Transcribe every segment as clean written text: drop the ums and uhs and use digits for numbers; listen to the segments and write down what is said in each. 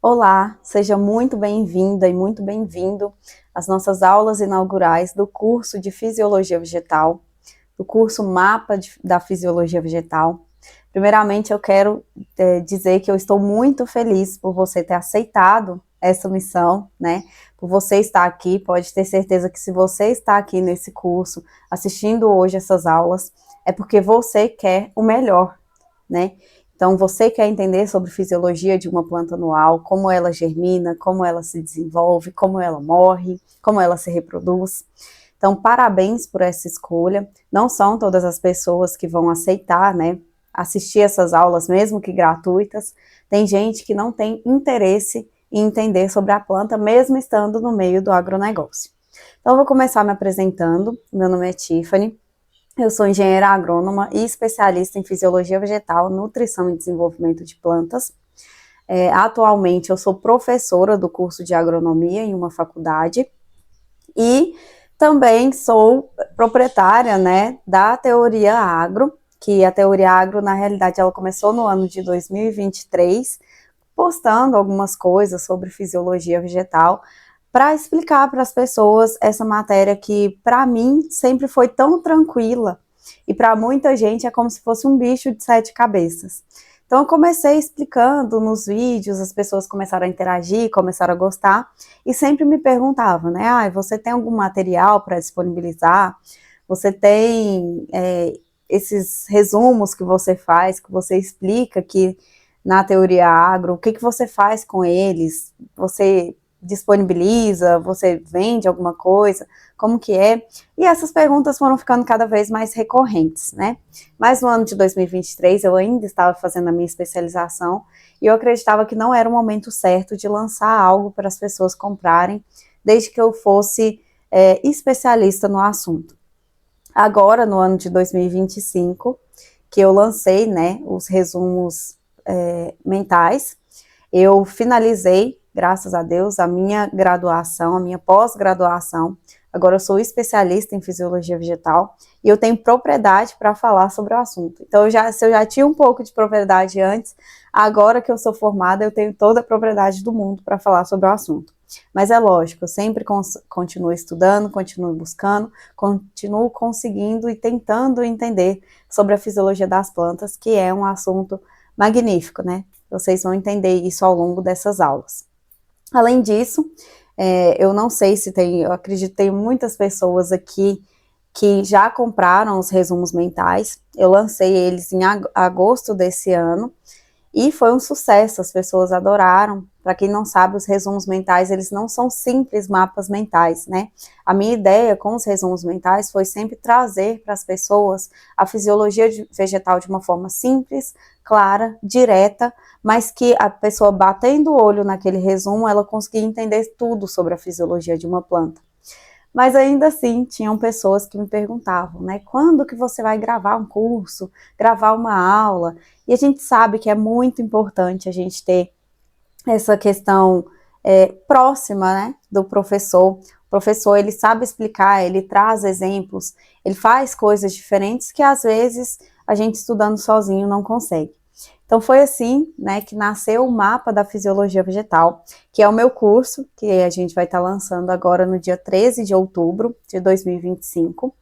Olá, seja muito bem-vinda e muito bem-vindo às nossas aulas inaugurais do curso de Fisiologia Vegetal, do curso da Fisiologia Vegetal. Primeiramente, eu quero dizer que eu estou muito feliz por você ter aceitado essa missão, né? Por você estar aqui, pode ter certeza que se você está aqui nesse curso, assistindo hoje essas aulas, é porque você quer o melhor, né? Então, você quer entender sobre fisiologia de uma planta anual, como ela germina, como ela se desenvolve, como ela morre, como ela se reproduz. Então, parabéns por essa escolha. Não são todas as pessoas que vão aceitar, né, assistir essas aulas, mesmo que gratuitas. Tem gente que não tem interesse em entender sobre a planta, mesmo estando no meio do agronegócio. Então, eu vou começar me apresentando. Meu nome é Tiffany. Eu sou engenheira agrônoma e especialista em fisiologia vegetal, nutrição e desenvolvimento de plantas. Atualmente eu sou professora do curso de agronomia em uma faculdade e também sou proprietária, né, da Teoria Agro, que a Teoria Agro, na realidade, ela começou no ano de 2023, postando algumas coisas sobre fisiologia vegetal, para explicar para as pessoas essa matéria que, para mim, sempre foi tão tranquila e para muita gente é como se fosse um bicho de 7 cabeças. Então, eu comecei explicando nos vídeos, as pessoas começaram a interagir, começaram a gostar e sempre me perguntavam, né? Ah, você tem algum material para disponibilizar? Você tem esses resumos que você explica que na teoria agro, o que você faz com eles? Você disponibiliza, você vende alguma coisa, como que é? E essas perguntas foram ficando cada vez mais recorrentes, né? Mas no ano de 2023 eu ainda estava fazendo a minha especialização e eu acreditava que não era o momento certo de lançar algo para as pessoas comprarem, desde que eu fosse especialista no assunto. Agora, no ano de 2025, que eu lancei, né, os resumos mentais, eu finalizei, graças a Deus, a minha graduação, a minha pós-graduação. Agora eu sou especialista em fisiologia vegetal e eu tenho propriedade para falar sobre o assunto. Então, se eu já tinha um pouco de propriedade antes, agora que eu sou formada, eu tenho toda a propriedade do mundo para falar sobre o assunto. Mas é lógico, eu sempre continuo estudando, continuo buscando, continuo conseguindo e tentando entender sobre a fisiologia das plantas, que é um assunto magnífico, né? Vocês vão entender isso ao longo dessas aulas. Além disso, eu não sei se tem, eu acredito que tem muitas pessoas aqui que já compraram os resumos mentais. Eu lancei eles em agosto desse ano e foi um sucesso, as pessoas adoraram. Para quem não sabe, os resumos mentais, eles não são simples mapas mentais, né? A minha ideia com os resumos mentais foi sempre trazer para as pessoas a fisiologia vegetal de uma forma simples, clara, direta, mas que a pessoa batendo o olho naquele resumo, ela conseguia entender tudo sobre a fisiologia de uma planta. Mas ainda assim, tinham pessoas que me perguntavam, né, quando que você vai gravar um curso, gravar uma aula? E a gente sabe que é muito importante a gente ter essa questão próxima, né, do professor. O professor, ele sabe explicar, ele traz exemplos, ele faz coisas diferentes que às vezes a gente estudando sozinho não consegue. Então foi assim, né, que nasceu o mapa da fisiologia vegetal, que é o meu curso, que a gente vai estar lançando agora no dia 13 de outubro de 2025.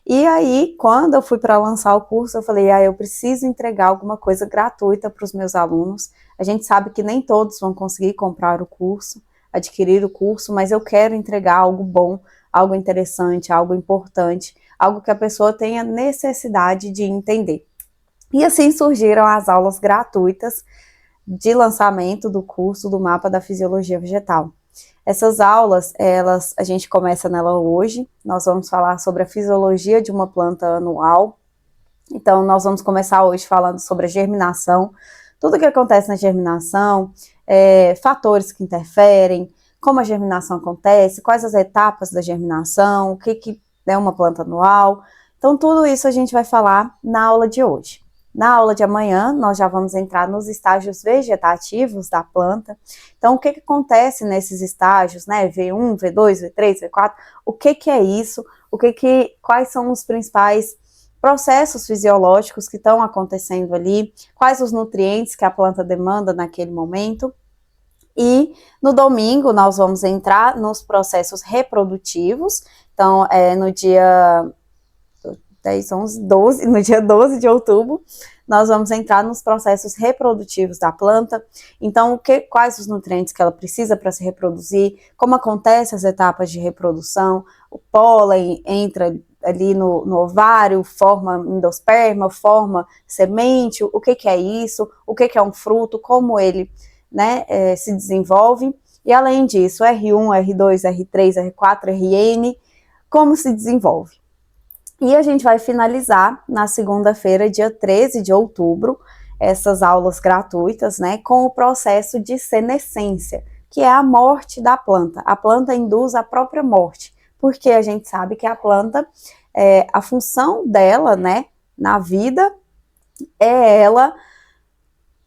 E aí, quando eu fui para lançar o curso, eu falei, eu preciso entregar alguma coisa gratuita para os meus alunos. A gente sabe que nem todos vão conseguir comprar o curso, adquirir o curso, mas eu quero entregar algo bom, algo interessante, algo importante, algo que a pessoa tenha necessidade de entender. E assim surgiram as aulas gratuitas de lançamento do curso do Mapa da Fisiologia Vegetal. Essas aulas, a gente começa nela hoje, nós vamos falar sobre a fisiologia de uma planta anual. Então, nós vamos começar hoje falando sobre a germinação, tudo o que acontece na germinação, fatores que interferem, como a germinação acontece, quais as etapas da germinação, o que é uma planta anual. Então, tudo isso a gente vai falar na aula de hoje. Na aula de amanhã, nós já vamos entrar nos estágios vegetativos da planta. Então, o que acontece nesses estágios, né? V1, V2, V3, V4, o que é isso? Quais são os principais processos fisiológicos que estão acontecendo ali? Quais os nutrientes que a planta demanda naquele momento? E no domingo nós vamos entrar nos processos reprodutivos. Então, no dia 10, 11, 12, no dia 12 de outubro, nós vamos entrar nos processos reprodutivos da planta. Então, quais os nutrientes que ela precisa para se reproduzir, como acontecem as etapas de reprodução, o pólen entra ali no ovário, forma endosperma, forma semente, o que é isso, o que é um fruto, como ele, né, se desenvolve. E além disso, R1, R2, R3, R4, RN, como se desenvolve. E a gente vai finalizar na segunda-feira, dia 13 de outubro, essas aulas gratuitas, né, com o processo de senescência, que é a morte da planta. A planta induz a própria morte, porque a gente sabe que a planta, a função dela, né, na vida, é ela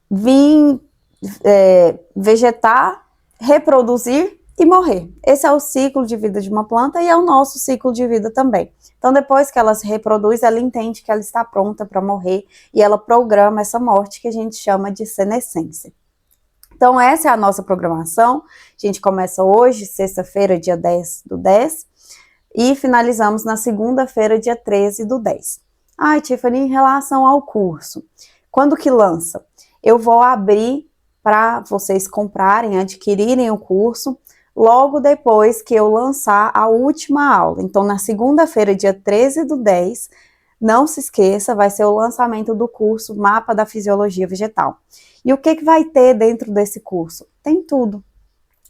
vir vegetar, reproduzir e morrer. Esse é o ciclo de vida de uma planta e é o nosso ciclo de vida também. Então, depois que ela se reproduz, ela entende que ela está pronta para morrer e ela programa essa morte que a gente chama de senescência. Então, essa é a nossa programação. A gente começa hoje, sexta-feira, dia 10 do 10, e finalizamos na segunda-feira, dia 13 do 10. Tiffany, em relação ao curso, quando que lança? Eu vou abrir para vocês comprarem, adquirirem o curso, logo depois que eu lançar a última aula. Então, na segunda-feira, dia 13 do 10, não se esqueça, vai ser o lançamento do curso Mapa da Fisiologia Vegetal. E o que vai ter dentro desse curso? Tem tudo.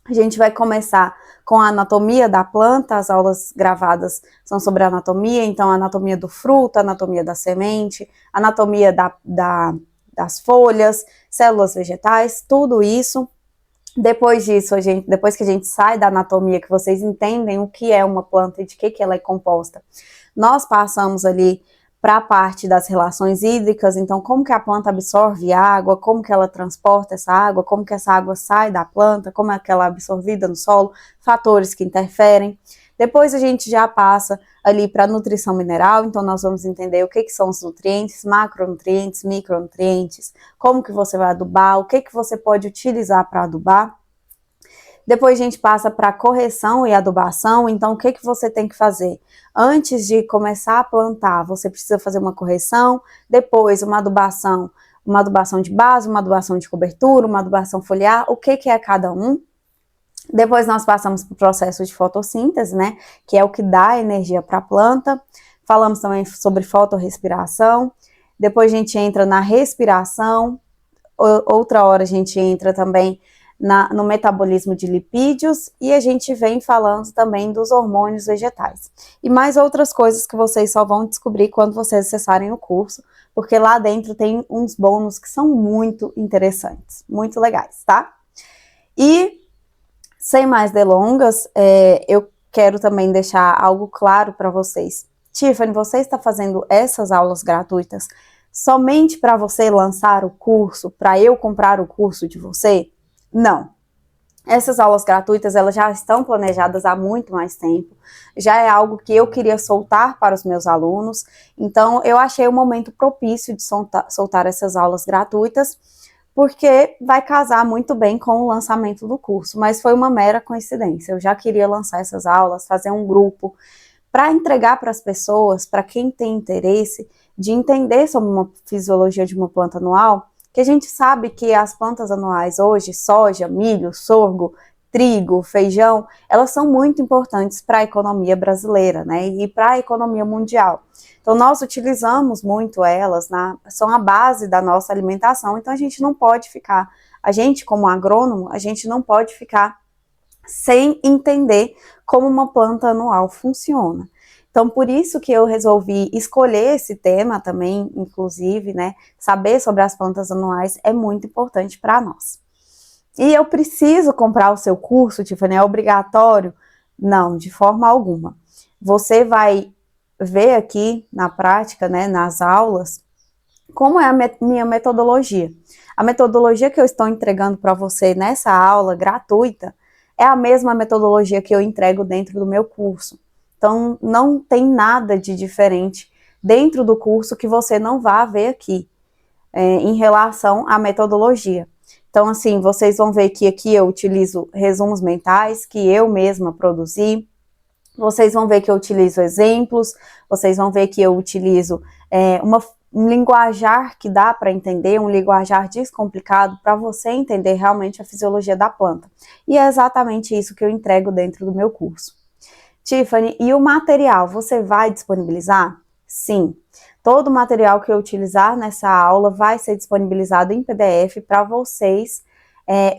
A gente vai começar com a anatomia da planta, as aulas gravadas são sobre a anatomia, então a anatomia do fruto, a anatomia da semente, anatomia das folhas, células vegetais, tudo isso. Depois disso, depois que a gente sai da anatomia, que vocês entendem o que é uma planta e de que ela é composta, nós passamos ali para a parte das relações hídricas, então como que a planta absorve água, como que ela transporta essa água, como que essa água sai da planta, como é que ela é absorvida no solo, fatores que interferem. Depois a gente já passa ali para a nutrição mineral, então nós vamos entender o que são os nutrientes, macronutrientes, micronutrientes, como que você vai adubar, o que você pode utilizar para adubar. Depois a gente passa para correção e adubação, então o que você tem que fazer? Antes de começar a plantar, você precisa fazer uma correção, depois uma adubação de base, uma adubação de cobertura, uma adubação foliar, o que é cada um. Depois nós passamos para o processo de fotossíntese, né, que é o que dá energia para a planta. Falamos também sobre fotorrespiração. Depois a gente entra na respiração. Outra hora a gente entra também no metabolismo de lipídios e a gente vem falando também dos hormônios vegetais. E mais outras coisas que vocês só vão descobrir quando vocês acessarem o curso, porque lá dentro tem uns bônus que são muito interessantes, muito legais, tá? E sem mais delongas, eu quero também deixar algo claro para vocês. Tiffany, você está fazendo essas aulas gratuitas somente para você lançar o curso, para eu comprar o curso de você? Não. Essas aulas gratuitas, elas já estão planejadas há muito mais tempo, já é algo que eu queria soltar para os meus alunos, então eu achei o momento propício de soltar essas aulas gratuitas, porque vai casar muito bem com o lançamento do curso, mas foi uma mera coincidência. Eu já queria lançar essas aulas, fazer um grupo para entregar para as pessoas, para quem tem interesse de entender sobre uma fisiologia de uma planta anual, que a gente sabe que as plantas anuais hoje, soja, milho, sorgo, trigo, feijão, elas são muito importantes para a economia brasileira, né, e para a economia mundial. Então, nós utilizamos muito elas, são a base da nossa alimentação, então a gente não pode ficar, a gente como agrônomo, a gente não pode ficar sem entender como uma planta anual funciona. Então, por isso que eu resolvi escolher esse tema também, inclusive, né, saber sobre as plantas anuais é muito importante para nós. E eu preciso comprar o seu curso, Tiffany, é obrigatório? Não, de forma alguma. Você vai ver aqui na prática, né, nas aulas, como é a minha metodologia. A metodologia que eu estou entregando para você nessa aula gratuita é a mesma metodologia que eu entrego dentro do meu curso. Então, não tem nada de diferente dentro do curso que você não vá ver aqui, em relação à metodologia. Então, assim, vocês vão ver que aqui eu utilizo resumos mentais que eu mesma produzi. Vocês vão ver que eu utilizo exemplos, vocês vão ver que eu utilizo um linguajar que dá para entender, um linguajar descomplicado para você entender realmente a fisiologia da planta. E é exatamente isso que eu entrego dentro do meu curso. Tiffany, e o material, você vai disponibilizar? Sim. Todo o material que eu utilizar nessa aula vai ser disponibilizado em PDF para vocês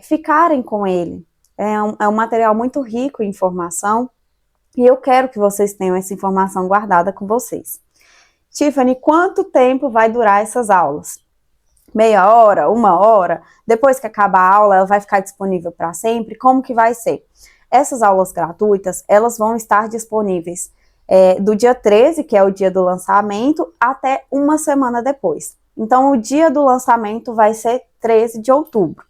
ficarem com ele. É um material muito rico em informação e eu quero que vocês tenham essa informação guardada com vocês. Tiffany, quanto tempo vai durar essas aulas? Meia hora? Uma hora? Depois que acabar a aula, ela vai ficar disponível para sempre? Como que vai ser? Essas aulas gratuitas, elas vão estar disponíveis do dia 13, que é o dia do lançamento, até uma semana depois. Então, o dia do lançamento vai ser 13 de outubro.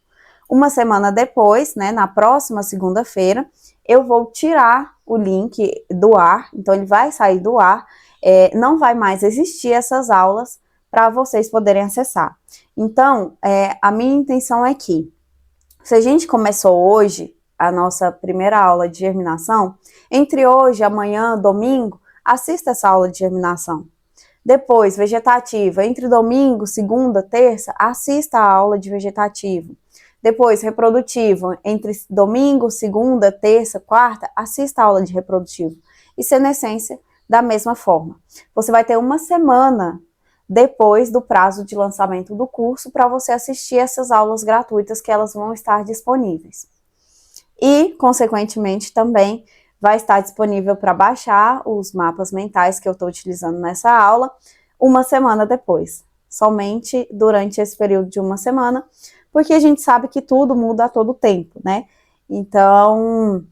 Uma semana depois, né, na próxima segunda-feira, eu vou tirar o link do ar, então ele vai sair do ar, não vai mais existir essas aulas para vocês poderem acessar. Então, a minha intenção é que, se a gente começou hoje a nossa primeira aula de germinação, entre hoje, amanhã, domingo, assista essa aula de germinação. Depois, vegetativa, entre domingo, segunda, terça, assista a aula de vegetativo. Depois, reprodutivo, entre domingo, segunda, terça, quarta, assista a aula de reprodutivo. E senescência, da mesma forma. Você vai ter uma semana depois do prazo de lançamento do curso para você assistir essas aulas gratuitas que elas vão estar disponíveis. E, consequentemente, também vai estar disponível para baixar os mapas mentais que eu estou utilizando nessa aula uma semana depois. Somente durante esse período de uma semana, porque a gente sabe que tudo muda a todo tempo, né? Então,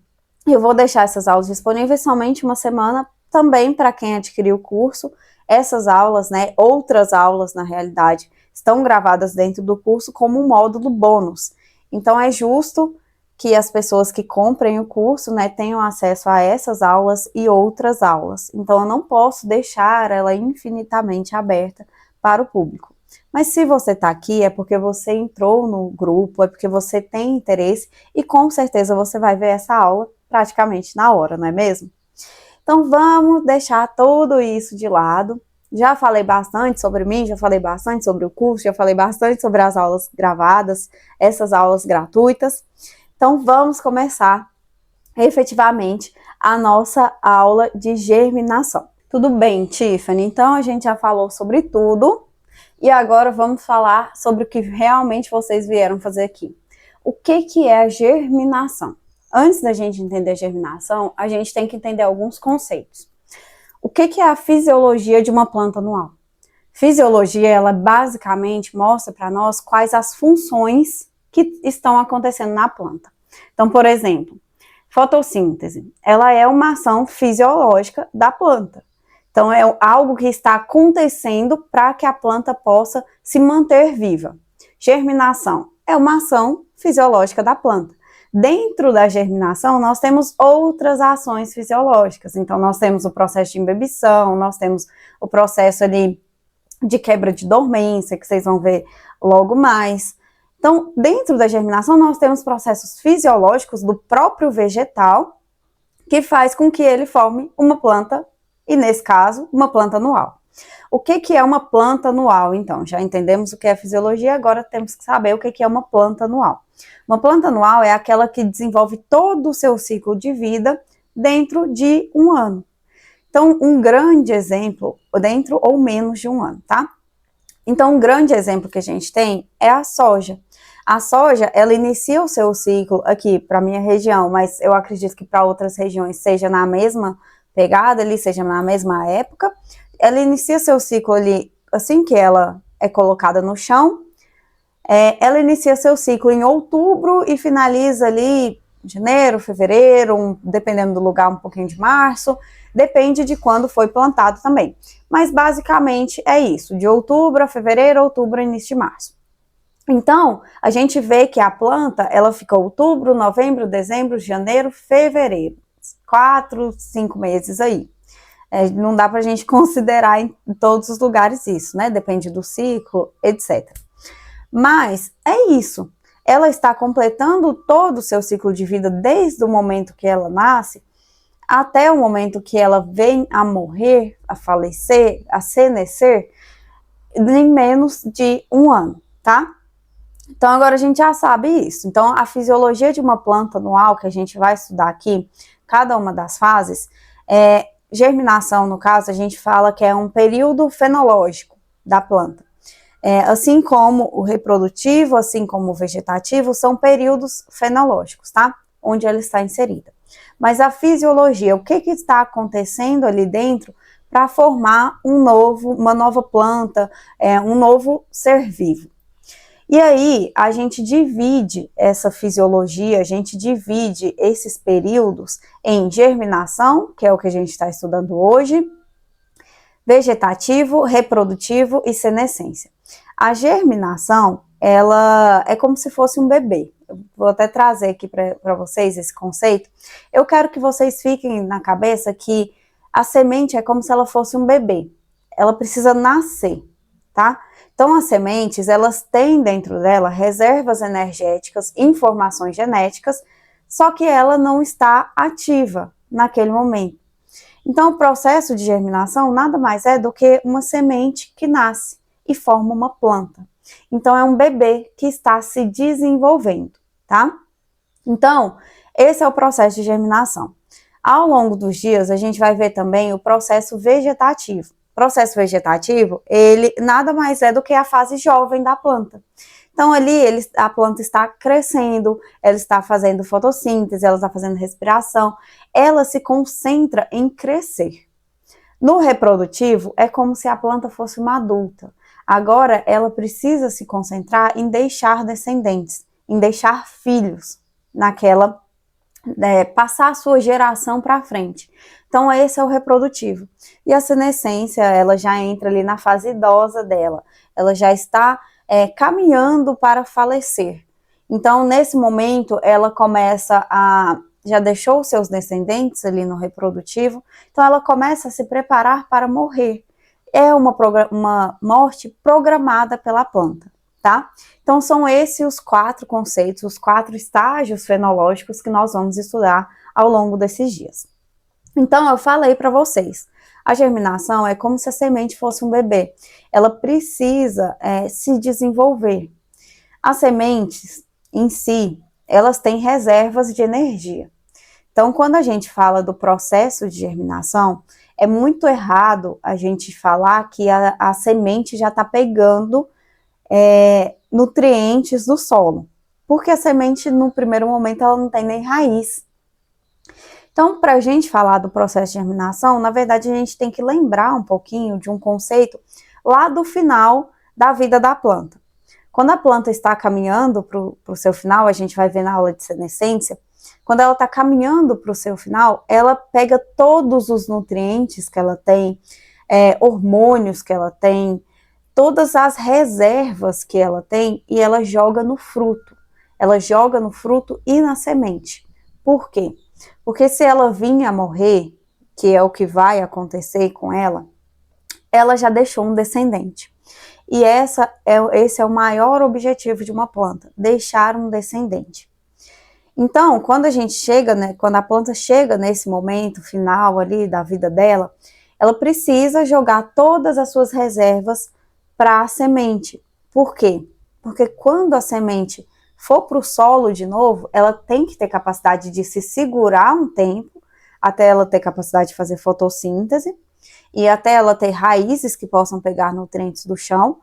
eu vou deixar essas aulas disponíveis somente uma semana, também para quem adquiriu o curso. Essas aulas, né, outras aulas, na realidade, estão gravadas dentro do curso como um módulo bônus. Então, é justo que as pessoas que comprem o curso, né, tenham acesso a essas aulas e outras aulas. Então, eu não posso deixar ela infinitamente aberta para o público. Mas se você está aqui, é porque você entrou no grupo, é porque você tem interesse e com certeza você vai ver essa aula praticamente na hora, não é mesmo? Então vamos deixar tudo isso de lado. Já falei bastante sobre mim, já falei bastante sobre o curso, já falei bastante sobre as aulas gravadas, essas aulas gratuitas. Então vamos começar efetivamente a nossa aula de germinação. Tudo bem, Tiffany? Então a gente já falou sobre tudo. E agora vamos falar sobre o que realmente vocês vieram fazer aqui. O que é a germinação? Antes da gente entender a germinação, a gente tem que entender alguns conceitos. O que é a fisiologia de uma planta anual? Fisiologia, ela basicamente mostra para nós quais as funções que estão acontecendo na planta. Então, por exemplo, fotossíntese, ela é uma ação fisiológica da planta. Então, é algo que está acontecendo para que a planta possa se manter viva. Germinação é uma ação fisiológica da planta. Dentro da germinação, nós temos outras ações fisiológicas. Então, nós temos o processo de imbibição, nós temos o processo ali de quebra de dormência, que vocês vão ver logo mais. Então, dentro da germinação, nós temos processos fisiológicos do próprio vegetal que faz com que ele forme uma planta, e nesse caso, uma planta anual. O que é uma planta anual, então? Já entendemos o que é fisiologia, agora temos que saber o que é uma planta anual. Uma planta anual é aquela que desenvolve todo o seu ciclo de vida dentro de um ano. Então, um grande exemplo, dentro ou menos de um ano, tá? Então, um grande exemplo que a gente tem é a soja. A soja, ela inicia o seu ciclo aqui para a minha região, mas eu acredito que para outras regiões seja na mesma pegada ali, seja na mesma época. Ela inicia seu ciclo ali, assim que ela é colocada no chão. Ela inicia seu ciclo em outubro e finaliza ali em janeiro, fevereiro, dependendo do lugar, um pouquinho de março. Depende de quando foi plantado também. Mas basicamente é isso, de outubro a fevereiro, outubro, início de março. Então, a gente vê que a planta, ela fica outubro, novembro, dezembro, janeiro, fevereiro. 4, 5 meses aí. Não dá pra gente considerar em todos os lugares isso, né? Depende do ciclo, etc. Mas é isso. ela está completando todo o seu ciclo de vida desde o momento que ela nasce até o momento que ela vem a morrer, a falecer, a senescer, em menos de 1 ano, tá? Então agora a gente já sabe isso. Então a fisiologia de uma planta anual, que a gente vai estudar aqui, cada uma das fases, germinação, no caso, a gente fala que é um período fenológico da planta. Assim como o reprodutivo, assim como o vegetativo, são períodos fenológicos, tá? Onde ela está inserida. Mas a fisiologia, o que está acontecendo ali dentro para formar uma nova planta, um novo ser vivo. E aí, a gente divide essa fisiologia, a gente divide esses períodos em germinação, que é o que a gente está estudando hoje, vegetativo, reprodutivo e senescência. A germinação, ela é como se fosse um bebê. Eu vou até trazer aqui para vocês esse conceito. Eu quero que vocês fiquem na cabeça que a semente é como se ela fosse um bebê. Ela precisa nascer, tá? Então, as sementes, elas têm dentro dela reservas energéticas, informações genéticas, só que ela não está ativa naquele momento. Então, o processo de germinação nada mais é do que uma semente que nasce e forma uma planta. Então, é um bebê que está se desenvolvendo, tá? Então, esse é o processo de germinação. Ao longo dos dias, a gente vai ver também o processo vegetativo. O processo vegetativo, ele nada mais é do que a fase jovem da planta. Então, ali a planta está crescendo, ela está fazendo fotossíntese, ela está fazendo respiração, ela se concentra em crescer. No reprodutivo, é como se a planta fosse uma adulta. Agora, ela precisa se concentrar em deixar descendentes, em deixar filhos, passar a sua geração para frente. Então, esse é o reprodutivo. E a senescência, ela já entra ali na fase idosa dela. Ela já está caminhando para falecer. Então, nesse momento, ela já deixou seus descendentes ali no reprodutivo, então ela começa a se preparar para morrer. É uma morte programada pela planta, tá? Então, são esses os 4 conceitos, os 4 estágios fenológicos que nós vamos estudar ao longo desses dias. Então, eu falei para vocês, a germinação é como se a semente fosse um bebê. Ela precisa se desenvolver. As sementes, em si, elas têm reservas de energia. Então, quando a gente fala do processo de germinação, é muito errado a gente falar que a semente já está pegando nutrientes do solo. Porque a semente, no primeiro momento, ela não tem nem raiz. Então, para a gente falar do processo de germinação, na verdade, a gente tem que lembrar um pouquinho de um conceito lá do final da vida da planta. Quando a planta está caminhando para o seu final, a gente vai ver na aula de senescência, quando ela está caminhando para o seu final, ela pega todos os nutrientes que ela tem, hormônios que ela tem, todas as reservas que ela tem e ela joga no fruto. Ela joga no fruto e na semente. Por quê? Porque se ela vir a morrer, que é o que vai acontecer com ela já deixou um descendente. E esse é o maior objetivo de uma planta, deixar um descendente. Então, quando quando a planta chega nesse momento final ali da vida dela, ela precisa jogar todas as suas reservas para a semente. Por quê? Porque quando a semente for para o solo de novo, ela tem que ter capacidade de se segurar um tempo, até ela ter capacidade de fazer fotossíntese, e até ela ter raízes que possam pegar nutrientes do chão.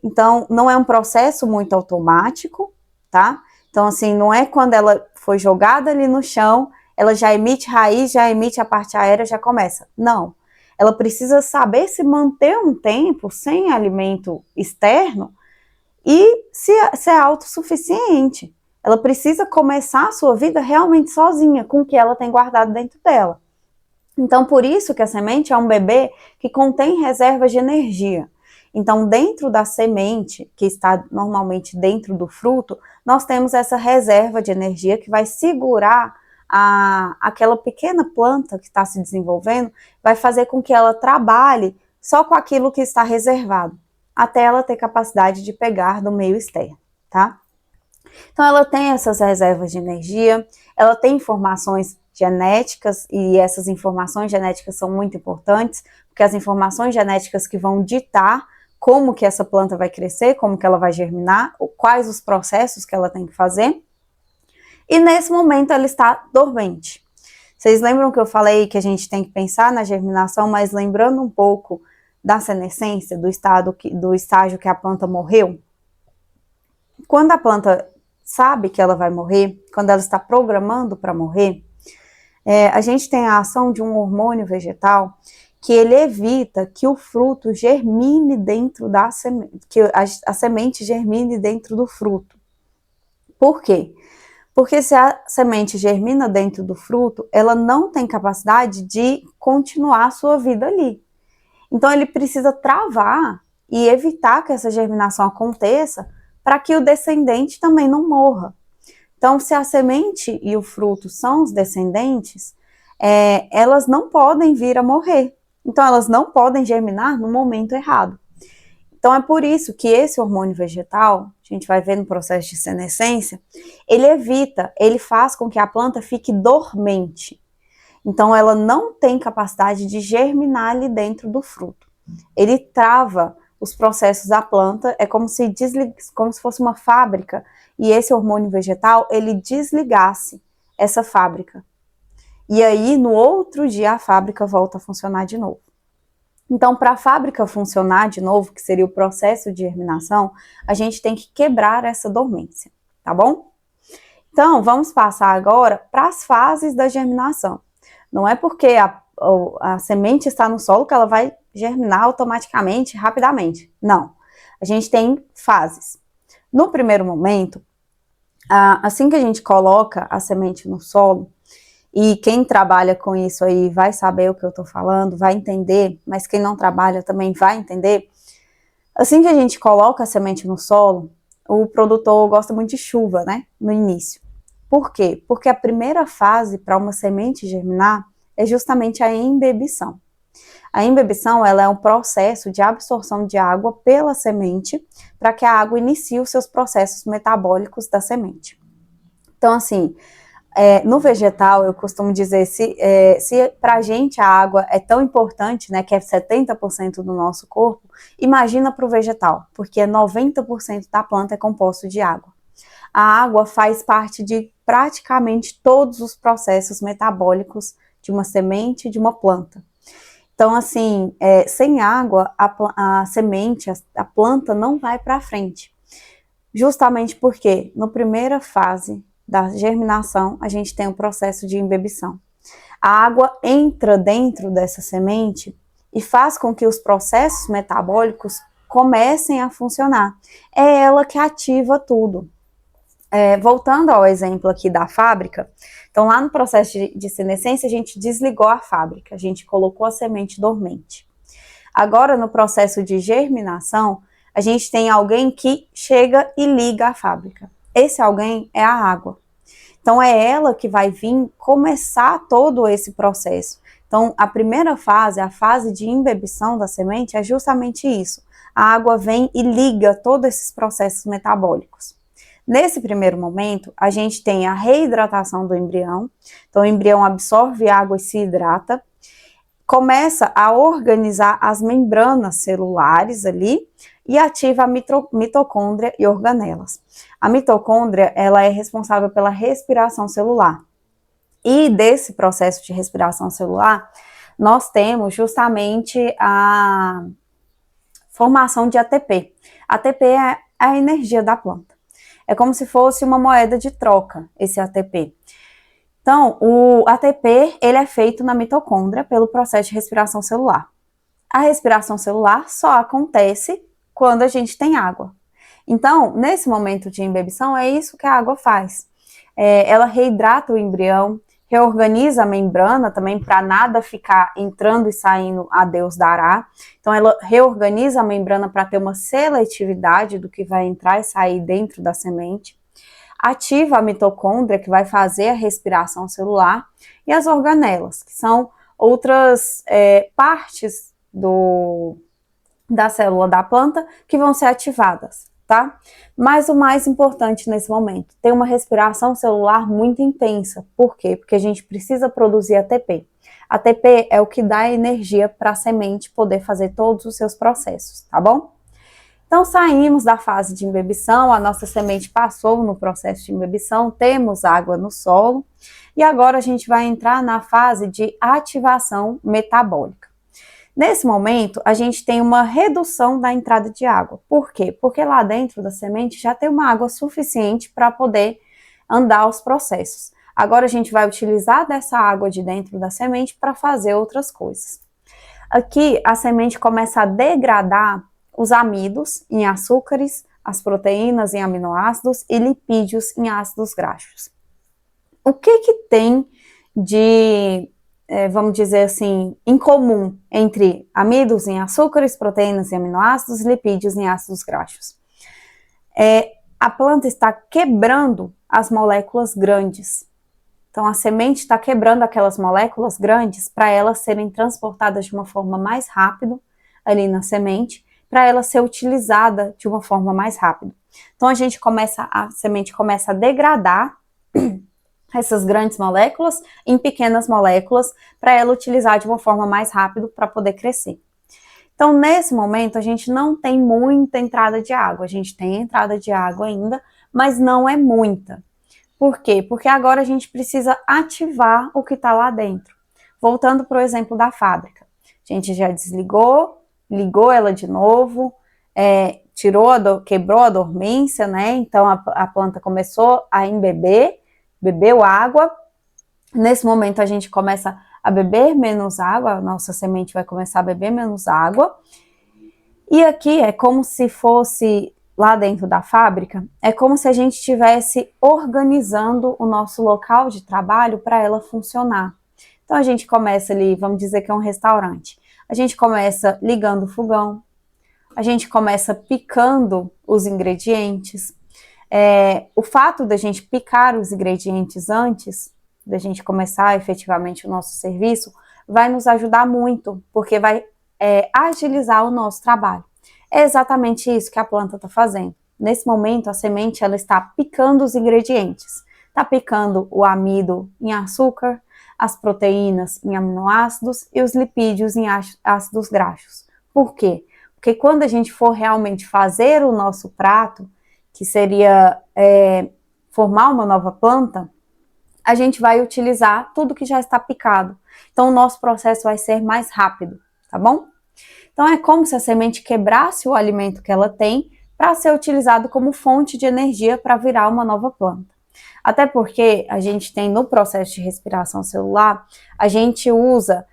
Então, não é um processo muito automático, tá? Então, assim, não é quando ela foi jogada ali no chão, ela já emite raiz, já emite a parte aérea, já começa. Não. Ela precisa saber se manter um tempo sem alimento externo e ser autossuficiente. Ela precisa começar a sua vida realmente sozinha, com o que ela tem guardado dentro dela. Então, por isso que a semente é um bebê que contém reservas de energia. Então, dentro da semente, que está normalmente dentro do fruto, nós temos essa reserva de energia que vai segurar aquela pequena planta que está se desenvolvendo, vai fazer com que ela trabalhe só com aquilo que está reservado, até ela ter capacidade de pegar do meio externo, tá? Então, ela tem essas reservas de energia, ela tem informações genéticas, e essas informações genéticas são muito importantes, porque as informações genéticas que vão ditar como que essa planta vai crescer, como que ela vai germinar, quais os processos que ela tem que fazer. E nesse momento ela está dormente. Vocês lembram que eu falei que a gente tem que pensar na germinação, mas lembrando um pouco da senescência, do estágio que a planta morreu? Quando a planta sabe que ela vai morrer, quando ela está programando para morrer, a gente tem a ação de um hormônio vegetal que ele evita que o fruto germine dentro da semente, que a semente germine dentro do fruto. Por quê? Porque se a semente germina dentro do fruto, ela não tem capacidade de continuar a sua vida ali. Então ele precisa travar e evitar que essa germinação aconteça para que o descendente também não morra. Então, se a semente e o fruto são os descendentes, elas não podem vir a morrer. Então, elas não podem germinar no momento errado. Então, é por isso que esse hormônio vegetal, a gente vai ver no processo de senescência, ele faz com que a planta fique dormente. Então, ela não tem capacidade de germinar ali dentro do fruto. Ele trava os processos da planta, é como se fosse uma fábrica, e esse hormônio vegetal, ele desligasse essa fábrica. E aí, no outro dia, a fábrica volta a funcionar de novo. Então, para a fábrica funcionar de novo, que seria o processo de germinação, a gente tem que quebrar essa dormência, tá bom? Então, vamos passar agora para as fases da germinação. Não é porque a semente está no solo que ela vai germinar automaticamente, rapidamente. Não. A gente tem fases. No primeiro momento, assim que a gente coloca a semente no solo, e quem trabalha com isso aí vai saber o que eu estou falando, vai entender, mas quem não trabalha também vai entender. Assim que a gente coloca a semente no solo, o produtor gosta muito de chuva, né? No início. Por quê? Porque a primeira fase para uma semente germinar é justamente a embebição. A embebição, ela é um processo de absorção de água pela semente para que a água inicie os seus processos metabólicos da semente. Então, assim, no vegetal, eu costumo dizer, se para a gente a água é tão importante, né, que é 70% do nosso corpo, imagina para o vegetal, porque 90% da planta é composto de água. A água faz parte de praticamente todos os processos metabólicos de uma semente e de uma planta. Então, assim, sem água, a semente, a planta não vai para frente. Justamente porque, na primeira fase da germinação, a gente tem o processo de embebição. A água entra dentro dessa semente e faz com que os processos metabólicos comecem a funcionar. É ela que ativa tudo. Voltando ao exemplo aqui da fábrica, então lá no processo de senescência a gente desligou a fábrica, a gente colocou a semente dormente. Agora no processo de germinação, a gente tem alguém que chega e liga a fábrica. Esse alguém é a água. Então é ela que vai vir começar todo esse processo. Então a primeira fase, a fase de embebição da semente, é justamente isso. A água vem e liga todos esses processos metabólicos. Nesse primeiro momento, a gente tem a reidratação do embrião. Então, o embrião absorve água e se hidrata. Começa a organizar as membranas celulares ali e ativa a mitocôndria e organelas. A mitocôndria, ela é responsável pela respiração celular. E desse processo de respiração celular, nós temos justamente a formação de ATP. ATP é a energia da planta. É como se fosse uma moeda de troca, esse ATP. Então, o ATP, ele é feito na mitocôndria pelo processo de respiração celular. A respiração celular só acontece quando a gente tem água. Então, nesse momento de embebição, é isso que a água faz. Ela reidrata o embrião, reorganiza a membrana também para nada ficar entrando e saindo a Deus dará. Então, ela reorganiza a membrana para ter uma seletividade do que vai entrar e sair dentro da semente. Ativa a mitocôndria, que vai fazer a respiração celular, e as organelas, que são outras partes da célula da planta que vão ser ativadas, tá? Mas o mais importante nesse momento, ter uma respiração celular muito intensa. Por quê? Porque a gente precisa produzir ATP. ATP é o que dá energia para a semente poder fazer todos os seus processos, tá bom? Então, saímos da fase de imbibição, a nossa semente passou no processo de imbibição, temos água no solo, e agora a gente vai entrar na fase de ativação metabólica. Nesse momento, a gente tem uma redução da entrada de água. Por quê? Porque lá dentro da semente já tem uma água suficiente para poder andar os processos. Agora a gente vai utilizar dessa água de dentro da semente para fazer outras coisas. Aqui, a semente começa a degradar os amidos em açúcares, as proteínas em aminoácidos e lipídios em ácidos graxos. O que tem de, vamos dizer assim, em comum entre amidos em açúcares, proteínas em aminoácidos e lipídios em ácidos graxos? A planta está quebrando as moléculas grandes. Então, a semente está quebrando aquelas moléculas grandes para elas serem transportadas de uma forma mais rápida ali na semente, para ela ser utilizada de uma forma mais rápida. Então, a semente começa a degradar essas grandes moléculas em pequenas moléculas para ela utilizar de uma forma mais rápida para poder crescer. Então, nesse momento, a gente não tem muita entrada de água. A gente tem entrada de água ainda, mas não é muita. Por quê? Porque agora a gente precisa ativar o que está lá dentro. Voltando para o exemplo da fábrica. A gente já desligou, ligou ela de novo, quebrou a dormência, né? Então a planta começou a embeber, bebeu água. Nesse momento a gente começa a beber menos água, a nossa semente vai começar a beber menos água. E aqui é como se fosse, lá dentro da fábrica, é como se a gente estivesse organizando o nosso local de trabalho para ela funcionar. Então a gente começa ali, vamos dizer que é um restaurante. A gente começa ligando o fogão, a gente começa picando os ingredientes. O fato da gente picar os ingredientes antes da gente começar efetivamente o nosso serviço vai nos ajudar muito, porque vai agilizar o nosso trabalho. É exatamente isso que a planta está fazendo. Nesse momento, a semente ela está picando os ingredientes. Está picando o amido em açúcar, as proteínas em aminoácidos e os lipídios em ácidos graxos. Por quê? Porque quando a gente for realmente fazer o nosso prato, que seria formar uma nova planta, a gente vai utilizar tudo que já está picado. Então, o nosso processo vai ser mais rápido, tá bom? Então, é como se a semente quebrasse o alimento que ela tem para ser utilizado como fonte de energia para virar uma nova planta. Até porque a gente tem no processo de respiração celular, a gente usa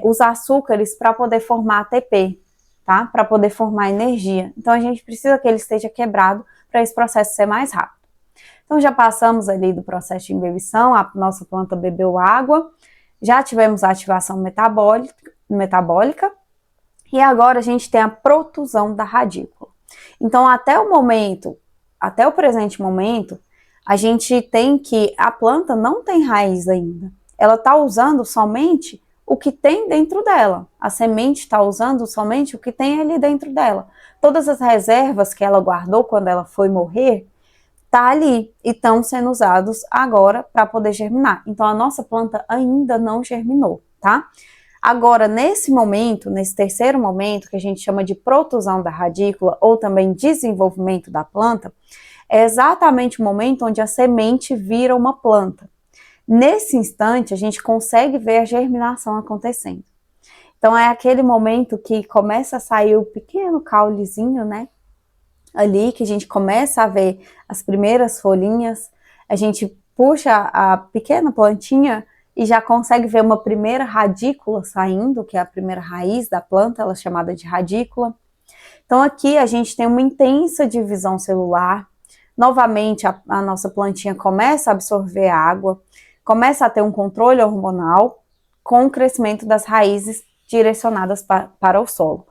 os açúcares para poder formar ATP, tá? Para poder formar energia. Então, a gente precisa que ele esteja quebrado para esse processo ser mais rápido. Então, já passamos ali do processo de imbibição, a nossa planta bebeu água, já tivemos a ativação metabólica, e agora a gente tem a protusão da radícula. Então, até o presente momento, a gente tem que a planta não tem raiz ainda. Ela está usando somente o que tem dentro dela. A semente está usando somente o que tem ali dentro dela. Todas as reservas que ela guardou quando ela foi morrer, tá ali e estão sendo usados agora para poder germinar. Então, a nossa planta ainda não germinou, tá? Agora, nesse momento, nesse terceiro momento, que a gente chama de protusão da radícula, ou também desenvolvimento da planta, é exatamente o momento onde a semente vira uma planta. Nesse instante, a gente consegue ver a germinação acontecendo. Então, é aquele momento que começa a sair o pequeno caulezinho, né? Ali, que a gente começa a ver as primeiras folhinhas, a gente puxa a pequena plantinha e já consegue ver uma primeira radícula saindo, que é a primeira raiz da planta, ela é chamada de radícula. Então, aqui a gente tem uma intensa divisão celular. Novamente, a nossa plantinha começa a absorver água, começa a ter um controle hormonal com o crescimento das raízes direcionadas para o solo.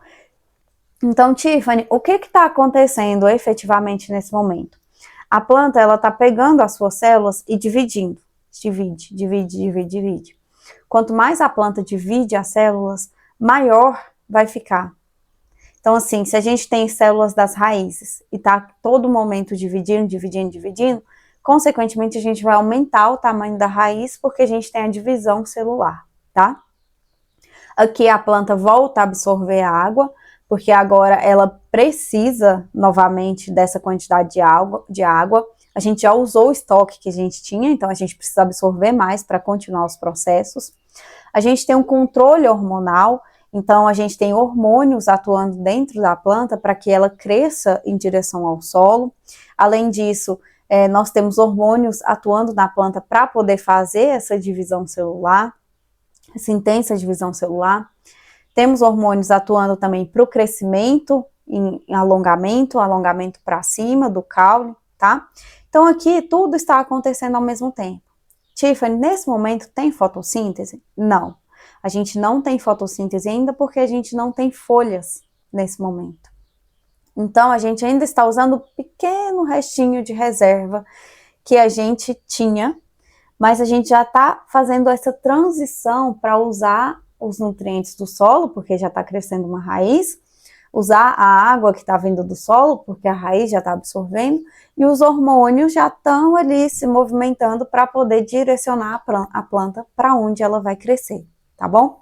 Então, Tiffany, o que está acontecendo efetivamente nesse momento? A planta ela está pegando as suas células e dividindo. Divide. Quanto mais a planta divide as células, maior vai ficar. Então, assim, se a gente tem células das raízes e tá todo momento dividindo, consequentemente a gente vai aumentar o tamanho da raiz porque a gente tem a divisão celular, tá? Aqui a planta volta a absorver a água, porque agora ela precisa novamente dessa quantidade de água. A gente já usou o estoque que a gente tinha, então a gente precisa absorver mais para continuar os processos. A gente tem um controle hormonal, então a gente tem hormônios atuando dentro da planta para que ela cresça em direção ao solo. Além disso, nós temos hormônios atuando na planta para poder fazer essa divisão celular, essa intensa divisão celular. Temos hormônios atuando também para o crescimento, em alongamento para cima do caule, tá? Então aqui tudo está acontecendo ao mesmo tempo. Tiffany, nesse momento tem fotossíntese? Não. A gente não tem fotossíntese ainda porque a gente não tem folhas nesse momento. Então a gente ainda está usando um pequeno restinho de reserva que a gente tinha, mas a gente já está fazendo essa transição para usar os nutrientes do solo, porque já está crescendo uma raiz, usar a água que está vindo do solo, porque a raiz já está absorvendo, e os hormônios já estão ali se movimentando para poder direcionar a planta para onde ela vai crescer, tá bom?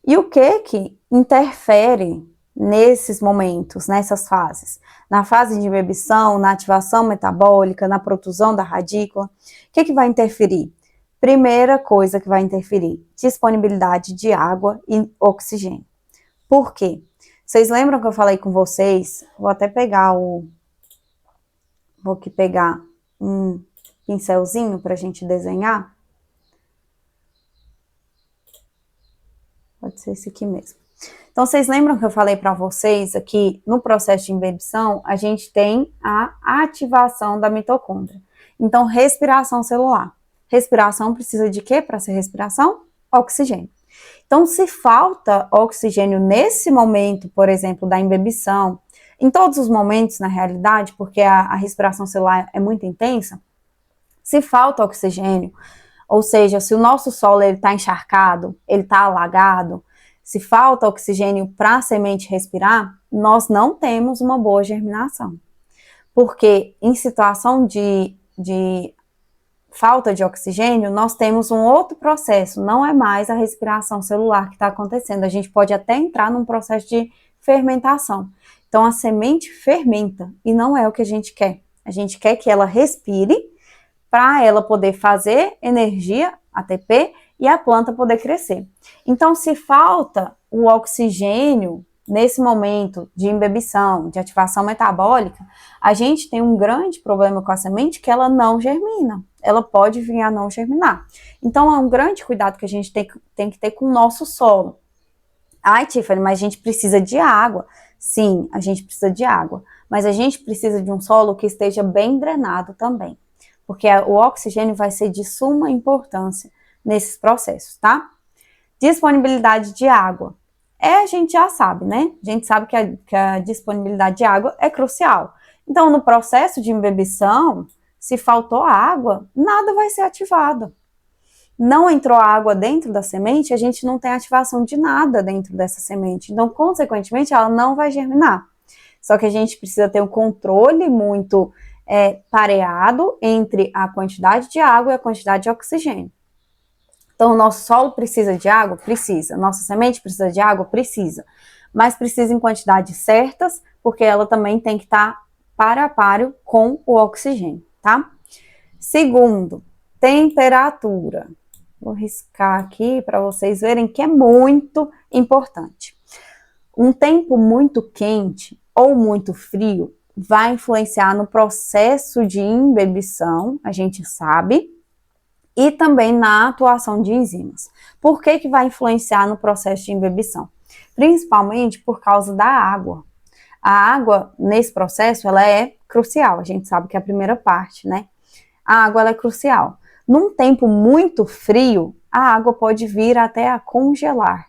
E o que interfere nesses momentos, nessas fases? Na fase de ebulição, na ativação metabólica, na protusão da radícula, o que vai interferir? Primeira coisa que vai interferir, disponibilidade de água e oxigênio. Por quê? Vocês lembram que eu falei com vocês? Vou até pegar Vou aqui pegar um pincelzinho para a gente desenhar. Pode ser esse aqui mesmo. Então, vocês lembram que eu falei para vocês aqui, no processo de inibição, a gente tem a ativação da mitocôndria. Então, respiração celular. Respiração precisa de quê para ser respiração? Oxigênio. Então, se falta oxigênio nesse momento, por exemplo, da imbibição, em todos os momentos, na realidade, porque a respiração celular é muito intensa, se falta oxigênio, ou seja, se o nosso solo está encharcado, ele está alagado, se falta oxigênio para a semente respirar, nós não temos uma boa germinação. Porque em situação de falta de oxigênio, nós temos um outro processo, não é mais a respiração celular que está acontecendo. A gente pode até entrar num processo de fermentação. Então, a semente fermenta e não é o que a gente quer. A gente quer que ela respire para ela poder fazer energia, ATP, e a planta poder crescer. Então, se falta o oxigênio nesse momento de imbibição, de ativação metabólica, a gente tem um grande problema com a semente que ela não germina. Ela pode vir a não germinar. Então, é um grande cuidado que a gente tem que ter com o nosso solo. Ai, Tiffany, mas a gente precisa de água. Sim, a gente precisa de água. Mas a gente precisa de um solo que esteja bem drenado também. Porque o oxigênio vai ser de suma importância nesses processos, tá? Disponibilidade de água. A gente já sabe, né? A gente sabe que a disponibilidade de água é crucial. Então, no processo de imbibição, se faltou água, nada vai ser ativado. Não entrou água dentro da semente, a gente não tem ativação de nada dentro dessa semente. Então, consequentemente, ela não vai germinar. Só que a gente precisa ter um controle muito pareado entre a quantidade de água e a quantidade de oxigênio. Então, o nosso solo precisa de água? Precisa. Nossa semente precisa de água? Precisa. Mas precisa em quantidades certas, porque ela também tem que estar par a páreo com o oxigênio, tá? Segundo, temperatura. Vou riscar aqui para vocês verem que é muito importante. Um tempo muito quente ou muito frio vai influenciar no processo de imbibição, a gente sabe, e também na atuação de enzimas. Por que vai influenciar no processo de imbibição? Principalmente por causa da água. A água, nesse processo, ela é crucial. A gente sabe que é a primeira parte, né? A água, ela é crucial. Num tempo muito frio, a água pode vir até a congelar.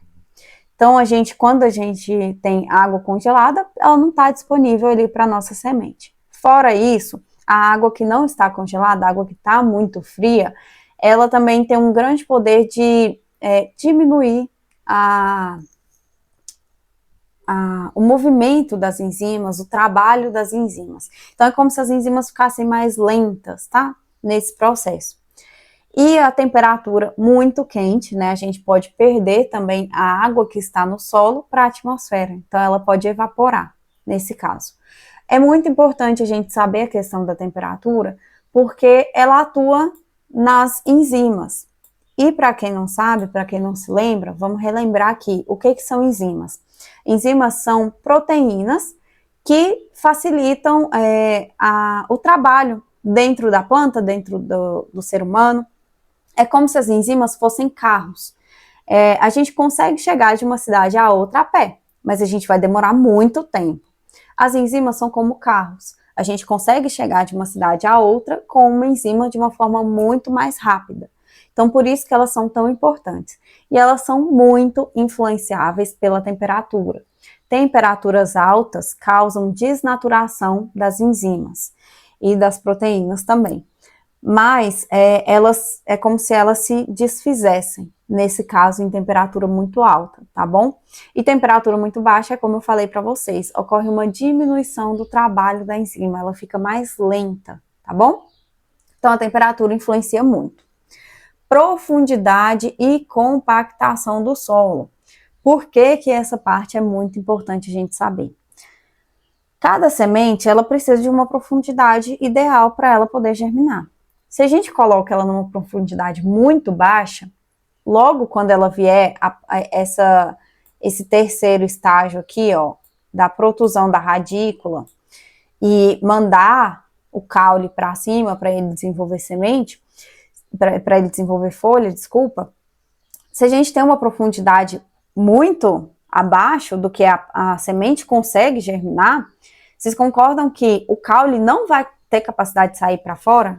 Então, quando a gente tem água congelada, ela não está disponível ali para a nossa semente. Fora isso, a água que não está congelada, a água que está muito fria, ela também tem um grande poder de diminuir a o movimento das enzimas, o trabalho das enzimas. Então, é como se as enzimas ficassem mais lentas, tá? Nesse processo. E a temperatura muito quente, né? A gente pode perder também a água que está no solo para a atmosfera. Então, ela pode evaporar, nesse caso. É muito importante a gente saber a questão da temperatura, porque ela atua nas enzimas. E para quem não sabe, para quem não se lembra, vamos relembrar aqui o que são enzimas. Enzimas são proteínas que facilitam o trabalho dentro da planta, dentro do ser humano. É como se as enzimas fossem carros. A gente consegue chegar de uma cidade a outra a pé, mas a gente vai demorar muito tempo. As enzimas são como carros. A gente consegue chegar de uma cidade a outra com uma enzima de uma forma muito mais rápida. Então, por isso que elas são tão importantes. E elas são muito influenciáveis pela temperatura. Temperaturas altas causam desnaturação das enzimas e das proteínas também. Mas elas é como se elas se desfizessem, nesse caso, em temperatura muito alta, tá bom? E temperatura muito baixa, é como eu falei para vocês, ocorre uma diminuição do trabalho da enzima, ela fica mais lenta, tá bom? Então, a temperatura influencia muito. Profundidade e compactação do solo. Por que que essa parte é muito importante a gente saber? Cada semente, ela precisa de uma profundidade ideal para ela poder germinar. Se a gente coloca ela numa profundidade muito baixa, logo quando ela vier esse terceiro estágio aqui, ó, da protusão da radícula e mandar o caule para cima para ele desenvolver semente, para ele desenvolver folha, desculpa, se a gente tem uma profundidade muito abaixo do que a semente consegue germinar, vocês concordam que o caule não vai ter capacidade de sair para fora?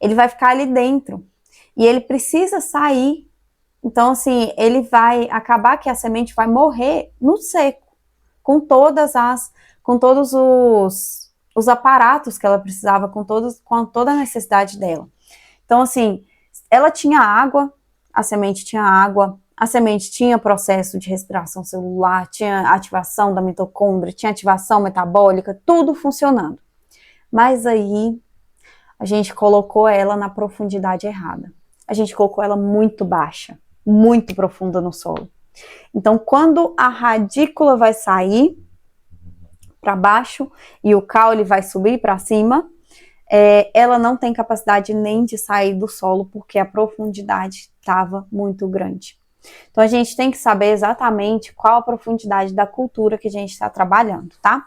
Ele vai ficar ali dentro. E ele precisa sair. Então, assim, ele vai acabar que a semente vai morrer no seco, com todos os aparatos que ela precisava, com toda a necessidade dela. Então, assim, ela tinha água, a semente tinha água, a semente tinha processo de respiração celular, tinha ativação da mitocôndria, tinha ativação metabólica, tudo funcionando. Mas aí a gente colocou ela na profundidade errada. A gente colocou ela muito baixa, muito profunda no solo. Então, quando a radícula vai sair para baixo e o caule vai subir para cima, ela não tem capacidade nem de sair do solo, porque a profundidade estava muito grande. Então, a gente tem que saber exatamente qual a profundidade da cultura que a gente está trabalhando, tá?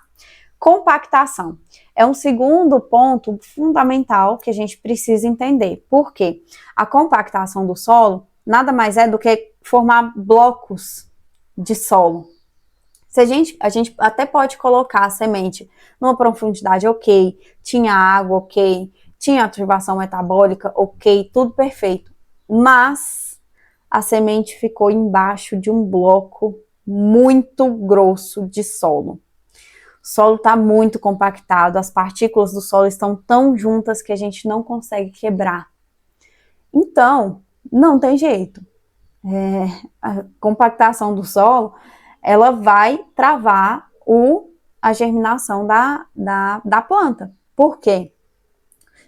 Compactação é um segundo ponto fundamental que a gente precisa entender. Por quê? A compactação do solo nada mais é do que formar blocos de solo. A gente até pode colocar a semente numa profundidade ok, tinha água ok, tinha ativação metabólica ok, tudo perfeito. Mas a semente ficou embaixo de um bloco muito grosso de solo. O solo está muito compactado, as partículas do solo estão tão juntas que a gente não consegue quebrar. Então, não tem jeito. A compactação do solo, ela vai travar a germinação da planta. Por quê?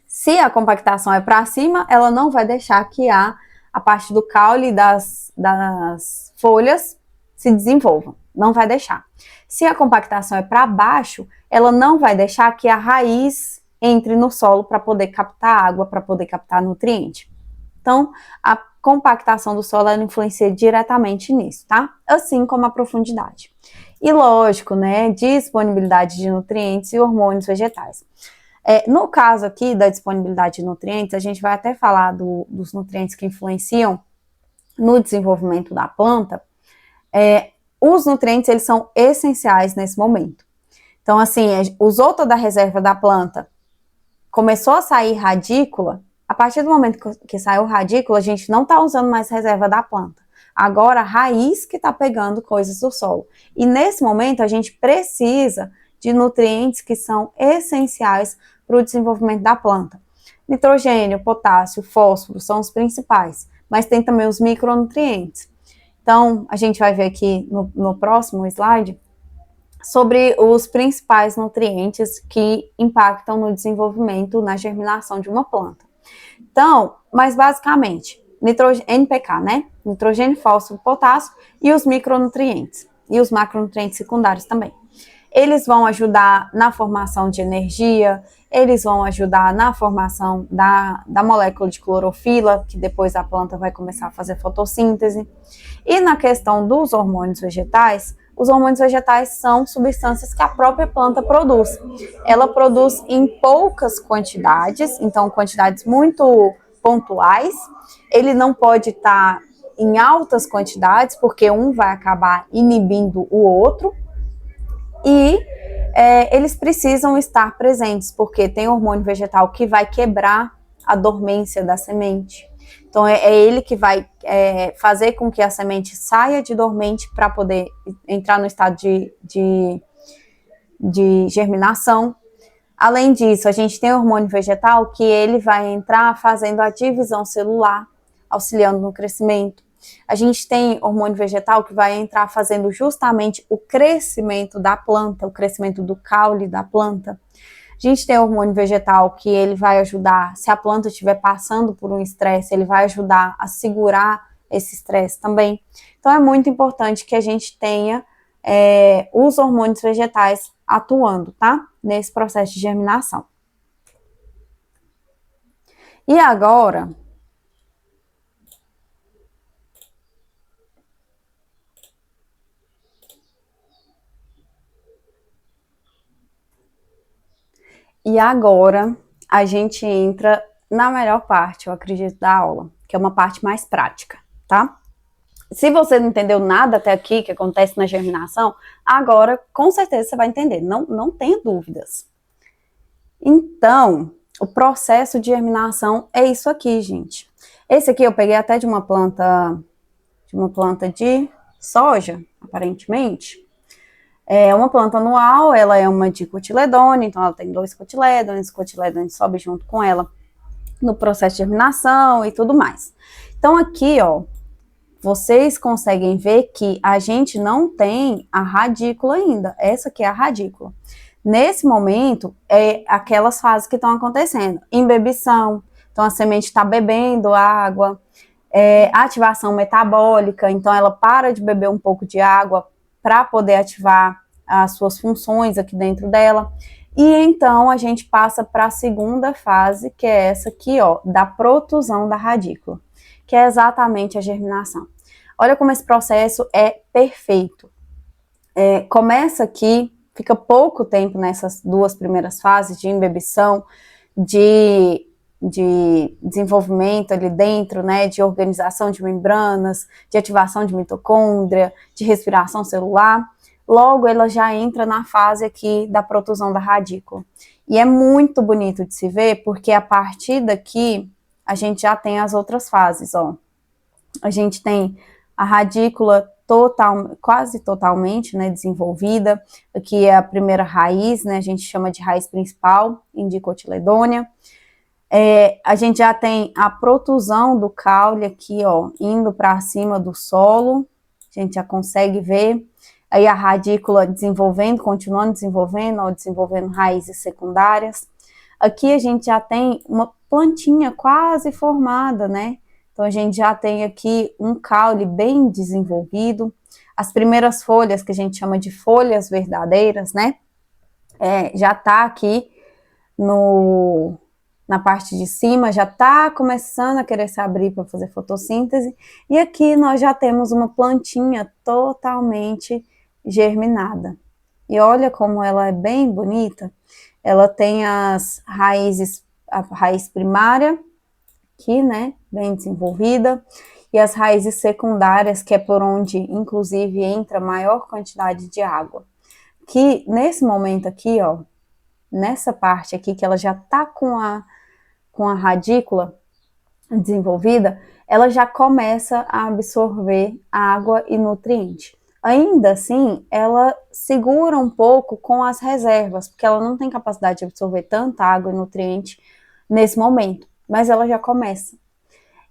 Se a compactação é para cima, ela não vai deixar que a parte do caule das folhas se desenvolvam. Não vai deixar. Se a compactação é para baixo, ela não vai deixar que a raiz entre no solo para poder captar água, para poder captar nutriente. Então, a compactação do solo, ela influencia diretamente nisso, tá? Assim como a profundidade. E lógico, né, disponibilidade de nutrientes e hormônios vegetais. No caso aqui da disponibilidade de nutrientes, a gente vai até falar dos nutrientes que influenciam no desenvolvimento da planta. Os nutrientes, eles são essenciais nesse momento. Então, assim, usou toda a reserva da planta, começou a sair radícula, a partir do momento que saiu radícula, a gente não está usando mais reserva da planta. Agora, a raiz que está pegando coisas do solo. E nesse momento, a gente precisa de nutrientes que são essenciais para o desenvolvimento da planta. Nitrogênio, potássio, fósforo são os principais, mas tem também os micronutrientes. Então, a gente vai ver aqui no próximo slide sobre os principais nutrientes que impactam no desenvolvimento, na germinação de uma planta. Então, mas basicamente, NPK, né? Nitrogênio, fósforo, potássio e os micronutrientes. E os macronutrientes secundários também. Eles vão ajudar na formação de energia, eles vão ajudar na formação da molécula de clorofila, que depois a planta vai começar a fazer fotossíntese. E na questão dos hormônios vegetais, os hormônios vegetais são substâncias que a própria planta produz. Ela produz em poucas quantidades, então quantidades muito pontuais. Ele não pode estar em altas quantidades, porque um vai acabar inibindo o outro. E eles precisam estar presentes, porque tem hormônio vegetal que vai quebrar a dormência da semente. Então, é ele que vai fazer com que a semente saia de dormente para poder entrar no estado de germinação. Além disso, a gente tem o hormônio vegetal que ele vai entrar fazendo a divisão celular, auxiliando no crescimento. A gente tem hormônio vegetal que vai entrar fazendo justamente o crescimento da planta, o crescimento do caule da planta. A gente tem hormônio vegetal que ele vai ajudar, se a planta estiver passando por um estresse, ele vai ajudar a segurar esse estresse também. Então é muito importante que a gente tenha os hormônios vegetais atuando, tá? Nesse processo de germinação. E agora, a gente entra na melhor parte, eu acredito, da aula, que é uma parte mais prática, tá? Se você não entendeu nada até aqui que acontece na germinação, agora com certeza você vai entender, não tenha dúvidas. Então, o processo de germinação é isso aqui, gente. Esse aqui eu peguei até de uma planta de soja, aparentemente. É uma planta anual, ela é uma dicotiledônia, então ela tem 2 cotilédones, o cotiledônio sobe junto com ela no processo de germinação e tudo mais. Então aqui, ó, vocês conseguem ver que a gente não tem a radícula ainda. Essa aqui é a radícula. Nesse momento, é aquelas fases que estão acontecendo. Embebição, então a semente está bebendo água. Ativação metabólica, então ela para de beber um pouco de água para poder ativar as suas funções aqui dentro dela. E então a gente passa para a segunda fase, que é essa aqui, ó, da protusão da radícula, que é exatamente a germinação. Olha como esse processo é perfeito. Começa aqui, fica pouco tempo nessas 2 primeiras fases de embebição, de desenvolvimento ali dentro, né, de organização de membranas, de ativação de mitocôndria, de respiração celular. Logo, ela já entra na fase aqui da protusão da radícula. E é muito bonito de se ver, porque a partir daqui, a gente já tem as outras fases, ó. A gente tem a radícula quase totalmente, né, desenvolvida. Aqui é a primeira raiz, né, a gente chama de raiz principal, em dicotiledônia. A gente já tem a protusão do caule aqui, ó, indo para cima do solo. A gente já consegue ver. Aí a radícula continuando desenvolvendo, ó, desenvolvendo raízes secundárias. Aqui a gente já tem uma plantinha quase formada, né? Então a gente já tem aqui um caule bem desenvolvido. As primeiras folhas, que a gente chama de folhas verdadeiras, né? Já tá aqui na parte de cima, já está começando a querer se abrir para fazer fotossíntese, e aqui nós já temos uma plantinha totalmente germinada. E olha como ela é bem bonita. Ela tem as raízes, a raiz primária, aqui, né, bem desenvolvida, e as raízes secundárias, que é por onde, inclusive, entra maior quantidade de água. Que nesse momento aqui, ó, nessa parte aqui, que ela já está com a radícula desenvolvida, ela já começa a absorver água e nutriente. Ainda assim, ela segura um pouco com as reservas, porque ela não tem capacidade de absorver tanta água e nutriente nesse momento, mas ela já começa.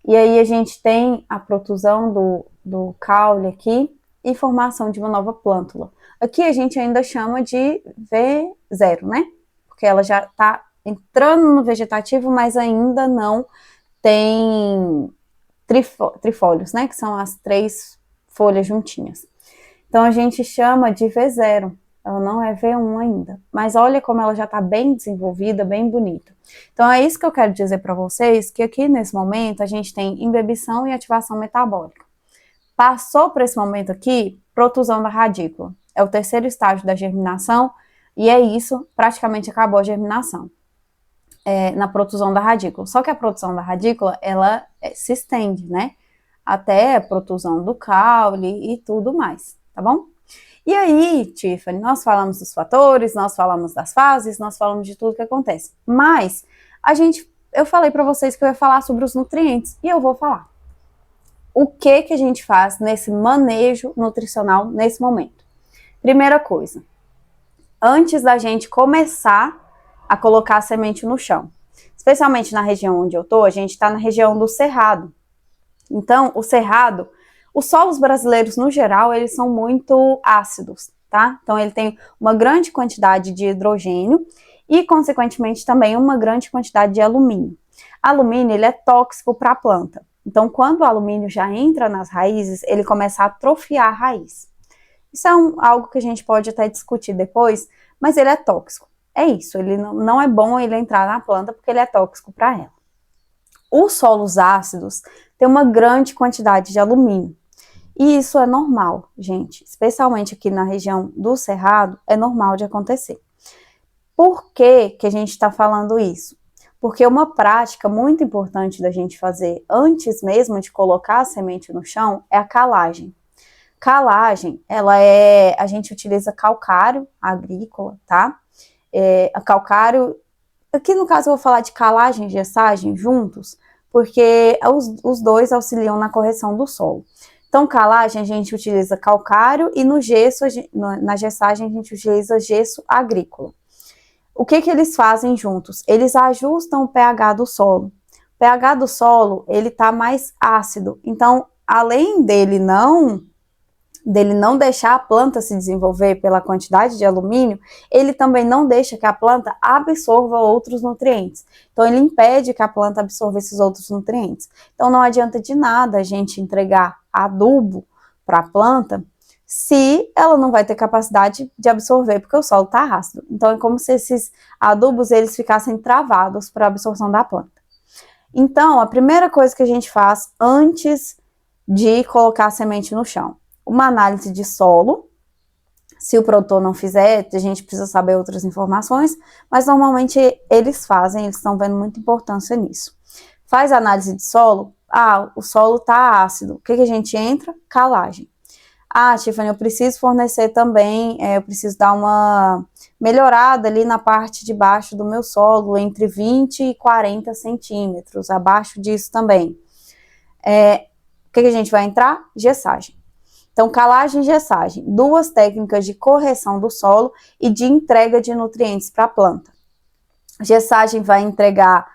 E aí a gente tem a protusão do caule aqui e formação de uma nova plântula. Aqui a gente ainda chama de V0, né? Porque ela já está entrando no vegetativo, mas ainda não tem trifólios, né? Que são as 3 folhas juntinhas. Então a gente chama de V0. Ela não é V1 ainda. Mas olha como ela já está bem desenvolvida, bem bonita. Então é isso que eu quero dizer para vocês, que aqui nesse momento a gente tem imbibição e ativação metabólica. Passou por esse momento aqui, protusão da radícula. É o 3º estágio da germinação, e é isso, praticamente acabou a germinação. Na protusão da radícula. Só que a protusão da radícula, ela se estende, né? Até a protusão do caule e tudo mais, tá bom? E aí, Tiffany, nós falamos dos fatores, nós falamos das fases, nós falamos de tudo que acontece. Mas, eu falei para vocês que eu ia falar sobre os nutrientes, e eu vou falar. O que a gente faz nesse manejo nutricional nesse momento? Primeira coisa, antes da gente começar a colocar a semente no chão, especialmente na região onde eu tô, a gente está na região do cerrado. Então, o cerrado, os solos brasileiros, no geral, eles são muito ácidos, tá? Então, ele tem uma grande quantidade de hidrogênio e, consequentemente, também uma grande quantidade de alumínio. Alumínio, ele é tóxico para a planta. Então, quando o alumínio já entra nas raízes, ele começa a atrofiar a raiz. Isso é algo que a gente pode até discutir depois, mas ele é tóxico. É isso, ele não é bom ele entrar na planta porque ele é tóxico para ela. Os solos ácidos têm uma grande quantidade de alumínio. E isso é normal, gente, especialmente aqui na região do Cerrado, é normal de acontecer. Por que a gente está falando isso? Porque uma prática muito importante da gente fazer antes mesmo de colocar a semente no chão é a calagem. Calagem, a gente utiliza calcário agrícola, tá? A calcário, aqui no caso eu vou falar de calagem e gessagem juntos, porque os dois auxiliam na correção do solo. Então, calagem a gente utiliza calcário e no gesso, na gessagem a gente utiliza gesso agrícola. O que eles fazem juntos? Eles ajustam o pH do solo. O pH do solo, ele tá mais ácido. Então, além dele não deixar a planta se desenvolver pela quantidade de alumínio, ele também não deixa que a planta absorva outros nutrientes. Então, ele impede que a planta absorva esses outros nutrientes. Então, não adianta de nada a gente entregar adubo para a planta se ela não vai ter capacidade de absorver, porque o solo está ácido. Então, é como se esses adubos eles ficassem travados para a absorção da planta. Então, a primeira coisa que a gente faz antes de colocar a semente no chão, uma análise de solo. Se o produtor não fizer, a gente precisa saber outras informações, mas normalmente eles fazem, eles estão vendo muita importância nisso. Faz a análise de solo, o solo está ácido, o que a gente entra? Calagem. Tiffany, eu preciso fornecer também, eu preciso dar uma melhorada ali na parte de baixo do meu solo, entre 20 e 40 centímetros, abaixo disso também. O que a gente vai entrar? Gessagem. Então, calagem e gessagem, 2 técnicas de correção do solo e de entrega de nutrientes para a planta. Gessagem vai entregar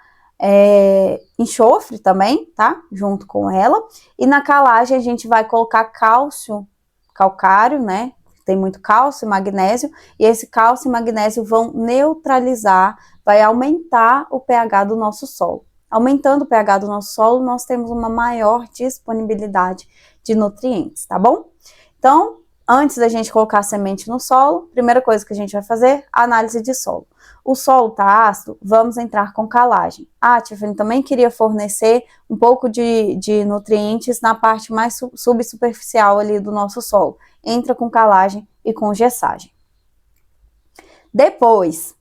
enxofre também, tá? Junto com ela. E na calagem a gente vai colocar calcário, né? Tem muito cálcio e magnésio. E esse cálcio e magnésio vão neutralizar, vai aumentar o pH do nosso solo. Aumentando o pH do nosso solo, nós temos uma maior disponibilidade de nutrientes, tá bom? Então, antes da gente colocar a semente no solo, primeira coisa que a gente vai fazer, análise de solo. O solo tá ácido, vamos entrar com calagem. Tiffany, também queria fornecer um pouco de nutrientes na parte mais subsuperficial ali do nosso solo. Entra com calagem e com gessagem. Depois,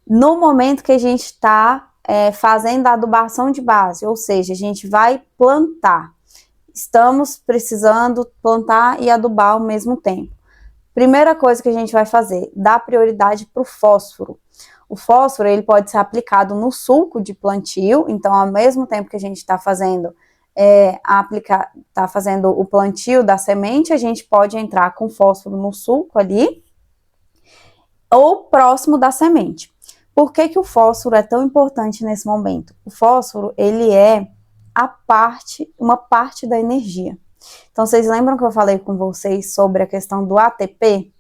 no momento que a gente está fazendo a adubação de base, ou seja, a gente vai plantar. Estamos precisando plantar e adubar ao mesmo tempo. Primeira coisa que a gente vai fazer, dar prioridade para o fósforo. O fósforo ele pode ser aplicado no sulco de plantio, então ao mesmo tempo que a gente está fazendo, fazendo o plantio da semente, a gente pode entrar com fósforo no sulco ali, ou próximo da semente. Por que o fósforo é tão importante nesse momento? O fósforo, ele é uma parte da energia. Então, vocês lembram que eu falei com vocês sobre a questão do ATP?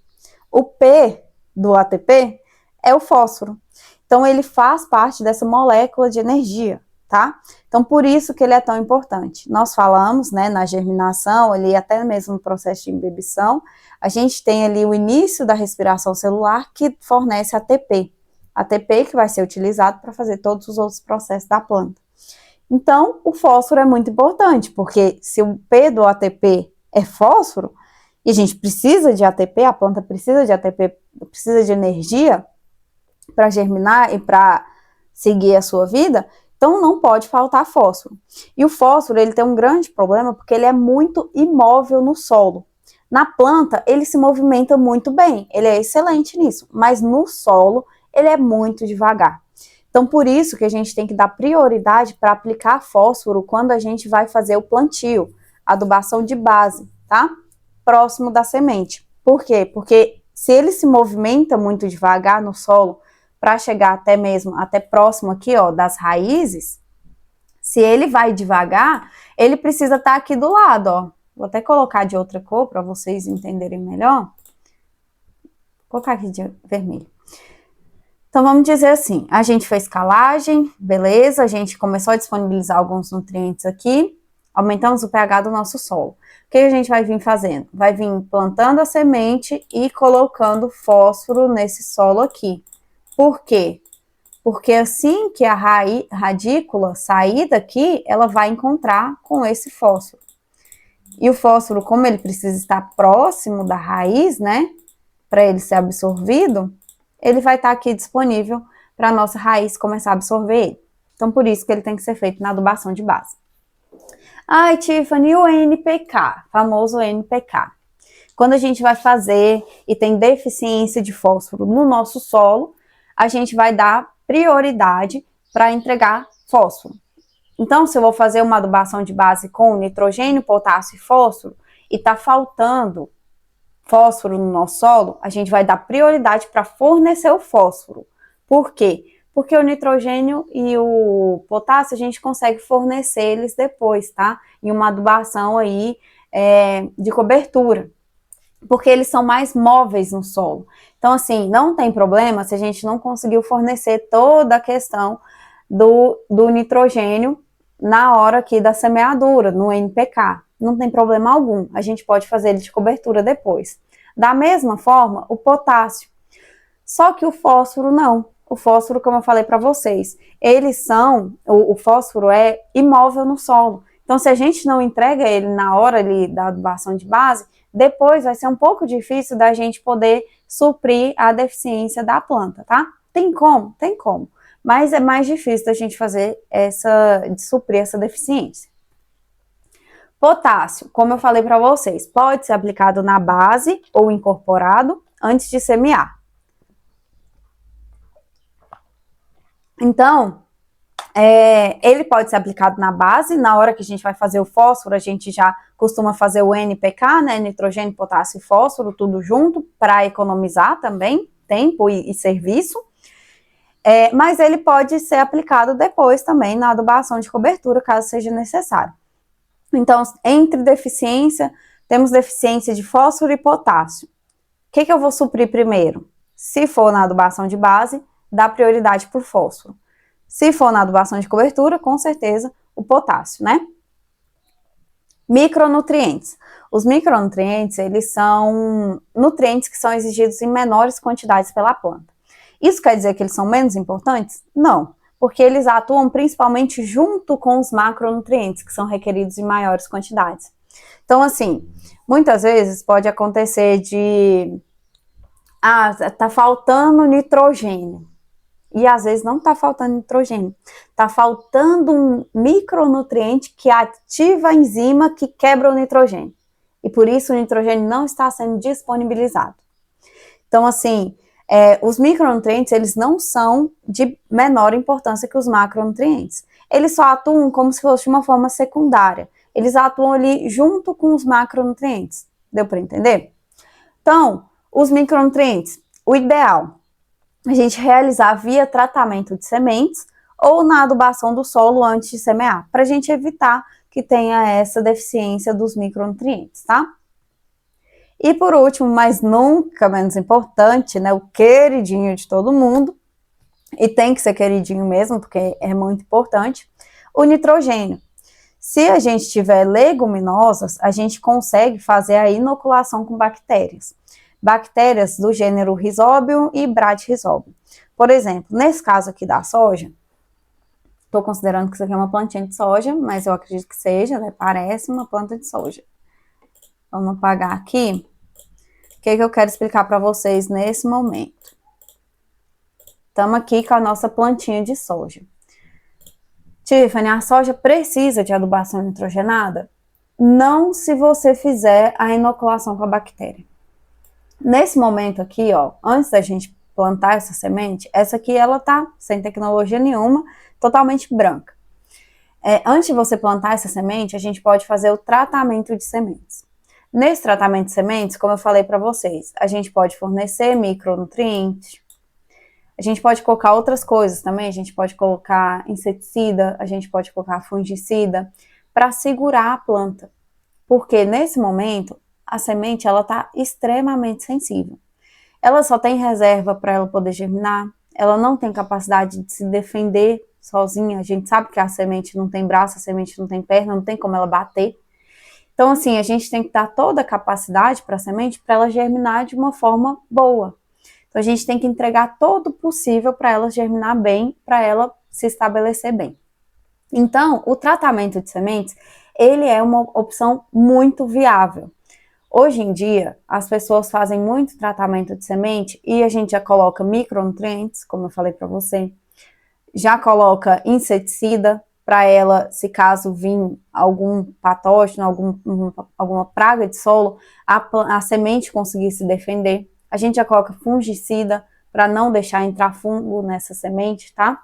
O P do ATP é o fósforo. Então, ele faz parte dessa molécula de energia, tá? Então, por isso que ele é tão importante. Nós falamos, né, na germinação, ali até mesmo no processo de imbibição, a gente tem ali o início da respiração celular que fornece ATP. ATP que vai ser utilizado para fazer todos os outros processos da planta. Então, o fósforo é muito importante, porque se o P do ATP é fósforo, e a gente precisa de ATP, a planta precisa de ATP, precisa de energia para germinar e para seguir a sua vida, então não pode faltar fósforo. E o fósforo, ele tem um grande problema porque ele é muito imóvel no solo. Na planta, ele se movimenta muito bem, ele é excelente nisso, mas no solo, ele é muito devagar. Então, por isso que a gente tem que dar prioridade para aplicar fósforo quando a gente vai fazer o plantio, adubação de base, tá? Próximo da semente. Por quê? Porque se ele se movimenta muito devagar no solo, para chegar até mesmo, até próximo aqui, ó, das raízes, se ele vai devagar, ele precisa estar aqui do lado, ó. Vou até colocar de outra cor para vocês entenderem melhor. Vou colocar aqui de vermelho. Então, vamos dizer assim, a gente fez calagem, beleza, a gente começou a disponibilizar alguns nutrientes aqui, aumentamos o pH do nosso solo. O que a gente vai vir fazendo? Vai vir plantando a semente e colocando fósforo nesse solo aqui. Por quê? Porque assim que a radícula sair daqui, ela vai encontrar com esse fósforo. E o fósforo, como ele precisa estar próximo da raiz, né, para ele ser absorvido, ele vai estar aqui disponível para a nossa raiz começar a absorver ele. Então, por isso que ele tem que ser feito na adubação de base. Ai, Tiffany, o NPK, famoso NPK. Quando a gente vai fazer e tem deficiência de fósforo no nosso solo, a gente vai dar prioridade para entregar fósforo. Então, se eu vou fazer uma adubação de base com nitrogênio, potássio e fósforo, e está faltando fósforo no nosso solo, a gente vai dar prioridade para fornecer o fósforo. Por quê? Porque o nitrogênio e o potássio a gente consegue fornecer eles depois, tá? Em uma adubação aí de cobertura. Porque eles são mais móveis no solo. Então, assim, não tem problema se a gente não conseguiu fornecer toda a questão do nitrogênio na hora aqui da semeadura, no NPK. Não tem problema algum, a gente pode fazer ele de cobertura depois. Da mesma forma, o potássio. Só que o fósforo não. O fósforo, como eu falei para vocês, o fósforo é imóvel no solo. Então, se a gente não entrega ele na hora ali da adubação de base, depois vai ser um pouco difícil da gente poder suprir a deficiência da planta, tá? Tem como? Tem como. Mas é mais difícil da gente fazer de suprir essa deficiência. Potássio, como eu falei para vocês, pode ser aplicado na base ou incorporado antes de semear. Então, ele pode ser aplicado na base, na hora que a gente vai fazer o fósforo, a gente já costuma fazer o NPK, né, nitrogênio, potássio e fósforo, tudo junto, para economizar também tempo e serviço. Mas ele pode ser aplicado depois também na adubação de cobertura, caso seja necessário. Então, entre deficiência, temos deficiência de fósforo e potássio. O que eu vou suprir primeiro? Se for na adubação de base, dá prioridade por fósforo. Se for na adubação de cobertura, com certeza, o potássio, né? Micronutrientes. Os micronutrientes, eles são nutrientes que são exigidos em menores quantidades pela planta. Isso quer dizer que eles são menos importantes? Não, porque eles atuam principalmente junto com os macronutrientes, que são requeridos em maiores quantidades. Então, assim, muitas vezes pode acontecer tá faltando nitrogênio. E às vezes não está faltando nitrogênio, está faltando um micronutriente que ativa a enzima que quebra o nitrogênio. E por isso o nitrogênio não está sendo disponibilizado. Então, assim, os micronutrientes, eles não são de menor importância que os macronutrientes. Eles só atuam como se fosse de uma forma secundária. Eles atuam ali junto com os macronutrientes. Deu para entender? Então, os micronutrientes, o ideal a gente realizar via tratamento de sementes ou na adubação do solo antes de semear, para a gente evitar que tenha essa deficiência dos micronutrientes, tá? E por último, mas nunca menos importante, né, o queridinho de todo mundo, e tem que ser queridinho mesmo, porque é muito importante, o nitrogênio. Se a gente tiver leguminosas, a gente consegue fazer a inoculação com bactérias. Bactérias do gênero Rhizobium e Bradyrhizobium. Por exemplo, nesse caso aqui da soja, estou considerando que isso aqui é uma plantinha de soja, mas eu acredito que seja, né? Parece uma planta de soja. Vamos apagar aqui. O que eu quero explicar para vocês nesse momento? Estamos aqui com a nossa plantinha de soja. Tiffany, a soja precisa de adubação nitrogenada? Não, se você fizer a inoculação com a bactéria. Nesse momento aqui, ó, antes da gente plantar essa semente, essa aqui ela tá sem tecnologia nenhuma, totalmente branca. Antes de você plantar essa semente, a gente pode fazer o tratamento de sementes. Nesse tratamento de sementes, como eu falei para vocês, a gente pode fornecer micronutrientes, a gente pode colocar outras coisas também, a gente pode colocar inseticida, a gente pode colocar fungicida para segurar a planta. Porque nesse momento, a semente ela está extremamente sensível. Ela só tem reserva para ela poder germinar, ela não tem capacidade de se defender sozinha. A gente sabe que a semente não tem braço, a semente não tem perna, não tem como ela bater. Então, assim, a gente tem que dar toda a capacidade para a semente para ela germinar de uma forma boa. Então, a gente tem que entregar todo o possível para ela germinar bem, para ela se estabelecer bem. Então, o tratamento de sementes, ele é uma opção muito viável. Hoje em dia, as pessoas fazem muito tratamento de semente e a gente já coloca micronutrientes, como eu falei para você, já coloca inseticida para ela, se caso vir algum patógeno, alguma praga de solo, a semente conseguir se defender. A gente já coloca fungicida para não deixar entrar fungo nessa semente, tá?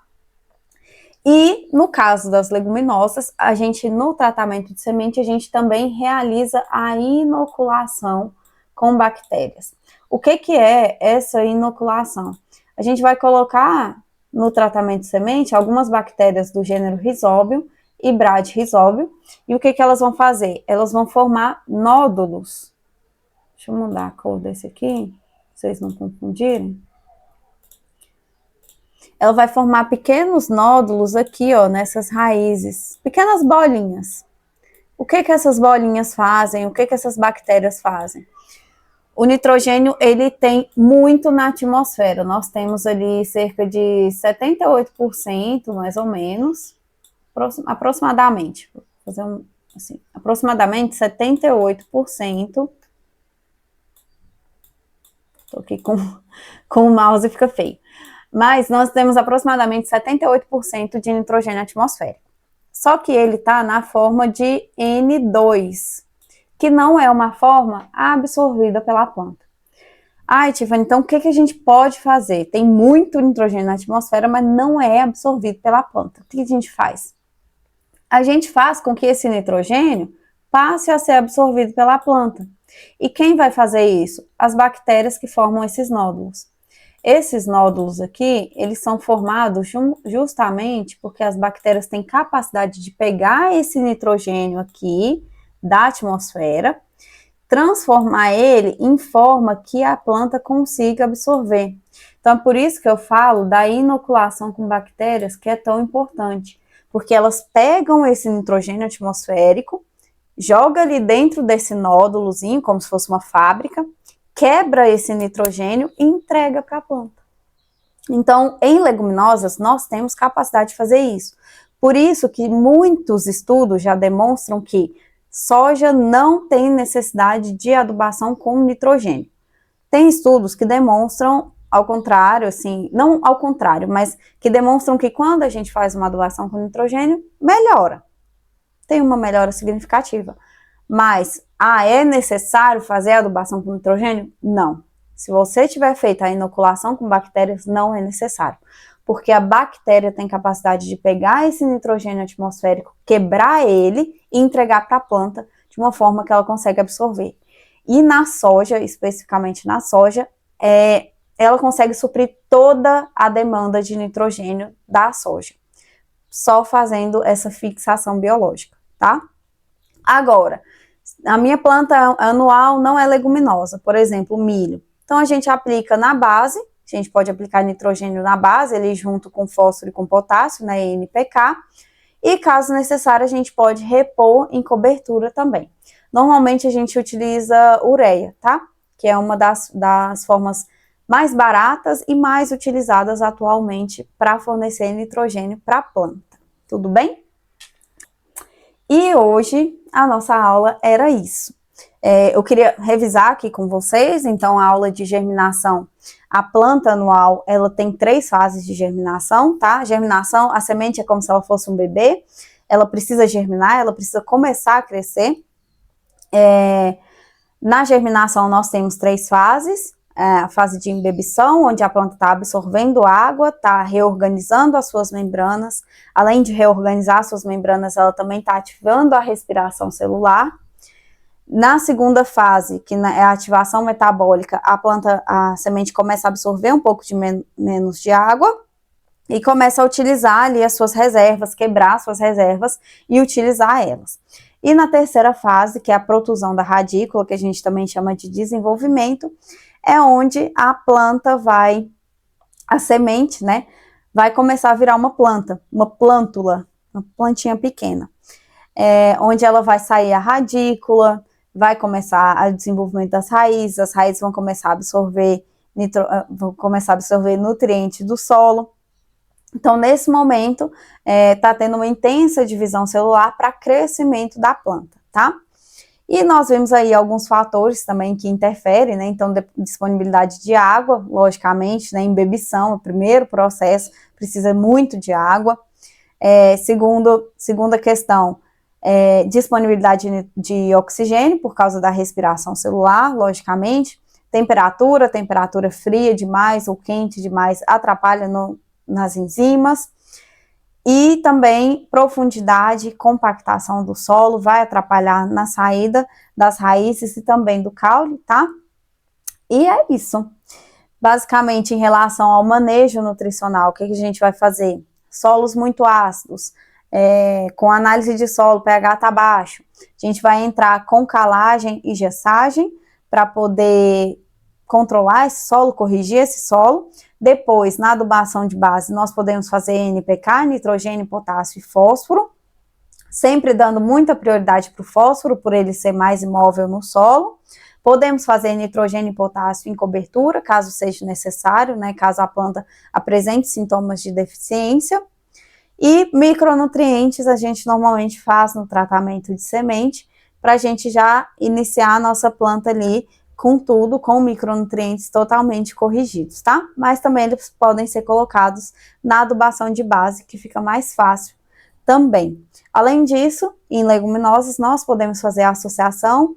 E no caso das leguminosas, a gente no tratamento de semente, a gente também realiza a inoculação com bactérias. O que é essa inoculação? A gente vai colocar no tratamento de semente algumas bactérias do gênero Rhizobium e Bradyrhizobium. E o que elas vão fazer? Elas vão formar nódulos. Deixa eu mudar a cor desse aqui, pra vocês não confundirem. Ela vai formar pequenos nódulos aqui, ó, nessas raízes, pequenas bolinhas. O que essas bolinhas fazem? O que essas bactérias fazem? O nitrogênio, ele tem muito na atmosfera. Nós temos ali cerca de 78%, mais ou menos, aproximadamente. Vou fazer assim, aproximadamente 78%. Tô aqui com o mouse, fica feio. Mas nós temos aproximadamente 78% de nitrogênio atmosférico. Só que ele está na forma de N2, que não é uma forma absorvida pela planta. Ai, Tiffany, então o que a gente pode fazer? Tem muito nitrogênio na atmosfera, mas não é absorvido pela planta. O que a gente faz? A gente faz com que esse nitrogênio passe a ser absorvido pela planta. E quem vai fazer isso? As bactérias que formam esses nódulos. Esses nódulos aqui, eles são formados justamente porque as bactérias têm capacidade de pegar esse nitrogênio aqui da atmosfera, transformar ele em forma que a planta consiga absorver. Então, é por isso que eu falo da inoculação com bactérias, que é tão importante, porque elas pegam esse nitrogênio atmosférico, joga ali dentro desse nódulozinho, como se fosse uma fábrica, quebra esse nitrogênio e entrega para a planta. Então, em leguminosas, nós temos capacidade de fazer isso. Por isso que muitos estudos já demonstram que soja não tem necessidade de adubação com nitrogênio. Tem estudos que demonstram ao contrário, assim, não ao contrário, mas que demonstram que quando a gente faz uma adubação com nitrogênio, melhora. Tem uma melhora significativa. Mas, é necessário fazer a adubação com nitrogênio? Não. Se você tiver feito a inoculação com bactérias, não é necessário. Porque a bactéria tem capacidade de pegar esse nitrogênio atmosférico, quebrar ele e entregar para a planta de uma forma que ela consegue absorver. E na soja, especificamente na soja, ela consegue suprir toda a demanda de nitrogênio da soja, só fazendo essa fixação biológica, tá? Agora, A minha planta anual não é leguminosa, por exemplo, milho. Então, a gente aplica na base, a gente pode aplicar nitrogênio na base, ele junto com fósforo e com potássio, né, NPK, e caso necessário, a gente pode repor em cobertura também. Normalmente, a gente utiliza ureia, tá? Que é uma das formas mais baratas e mais utilizadas atualmente para fornecer nitrogênio para a planta. Tudo bem? E hoje a nossa aula era isso. Eu queria revisar aqui com vocês, então, a aula de germinação. A planta anual, ela tem 3 fases de germinação, tá? Germinação, a semente é como se ela fosse um bebê, ela precisa germinar, ela precisa começar a crescer. Na germinação, nós temos 3 fases. A fase de embebição, onde a planta está absorvendo água, está reorganizando as suas membranas. Além de reorganizar as suas membranas, ela também está ativando a respiração celular. Na segunda fase, que é a ativação metabólica, a semente começa a absorver um pouco de menos de água e começa a utilizar ali as suas reservas, quebrar suas reservas e utilizar elas. E na terceira fase, que é a protusão da radícula, que a gente também chama de desenvolvimento, é onde a planta a semente, né, vai começar a virar uma planta, uma plântula, uma plantinha pequena, onde ela vai sair a radícula, vai começar o desenvolvimento das raízes, as raízes vão começar a absorver nutrientes do solo. Então, nesse momento, está tendo uma intensa divisão celular para crescimento da planta, tá? E nós vemos aí alguns fatores também que interferem, né? Então, disponibilidade de água, logicamente, né? Embebição, o primeiro processo, precisa muito de água. Segunda questão, disponibilidade de oxigênio, por causa da respiração celular, logicamente. Temperatura fria demais ou quente demais atrapalha nas enzimas. E também profundidade, compactação do solo, vai atrapalhar na saída das raízes e também do caule, tá? E é isso. Basicamente, em relação ao manejo nutricional, o que a gente vai fazer? Solos muito ácidos, com análise de solo, pH tá baixo. A gente vai entrar com calagem e gessagem para poder controlar esse solo, corrigir esse solo. Depois, na adubação de base, nós podemos fazer NPK, nitrogênio, potássio e fósforo, sempre dando muita prioridade para o fósforo, por ele ser mais imóvel no solo. Podemos fazer nitrogênio e potássio em cobertura, caso seja necessário, né, caso a planta apresente sintomas de deficiência. E micronutrientes a gente normalmente faz no tratamento de semente, para a gente já iniciar a nossa planta ali com tudo, com micronutrientes totalmente corrigidos, tá? Mas também eles podem ser colocados na adubação de base, que fica mais fácil também. Além disso, em leguminosas, nós podemos fazer a associação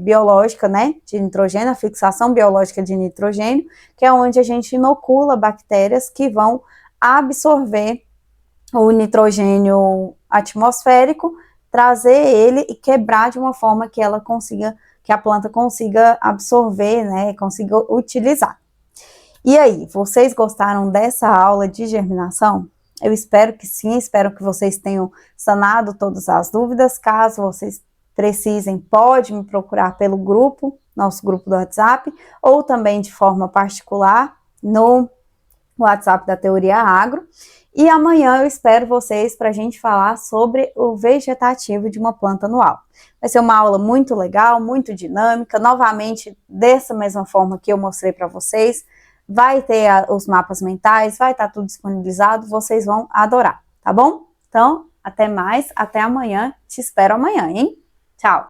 biológica, né, de nitrogênio, a fixação biológica de nitrogênio, que é onde a gente inocula bactérias que vão absorver o nitrogênio atmosférico, trazer ele e quebrar de uma forma que a planta consiga absorver, né, consiga utilizar. E aí, vocês gostaram dessa aula de germinação? Eu espero que sim, espero que vocês tenham sanado todas as dúvidas. Caso vocês precisem, pode me procurar pelo grupo, nosso grupo do WhatsApp, ou também de forma particular no WhatsApp da Teoria Agro. E amanhã eu espero vocês para a gente falar sobre o vegetativo de uma planta anual. Vai ser uma aula muito legal, muito dinâmica, novamente dessa mesma forma que eu mostrei para vocês. Vai ter os mapas mentais, vai estar tudo disponibilizado, vocês vão adorar, tá bom? Então, até mais, até amanhã, te espero amanhã, hein? Tchau!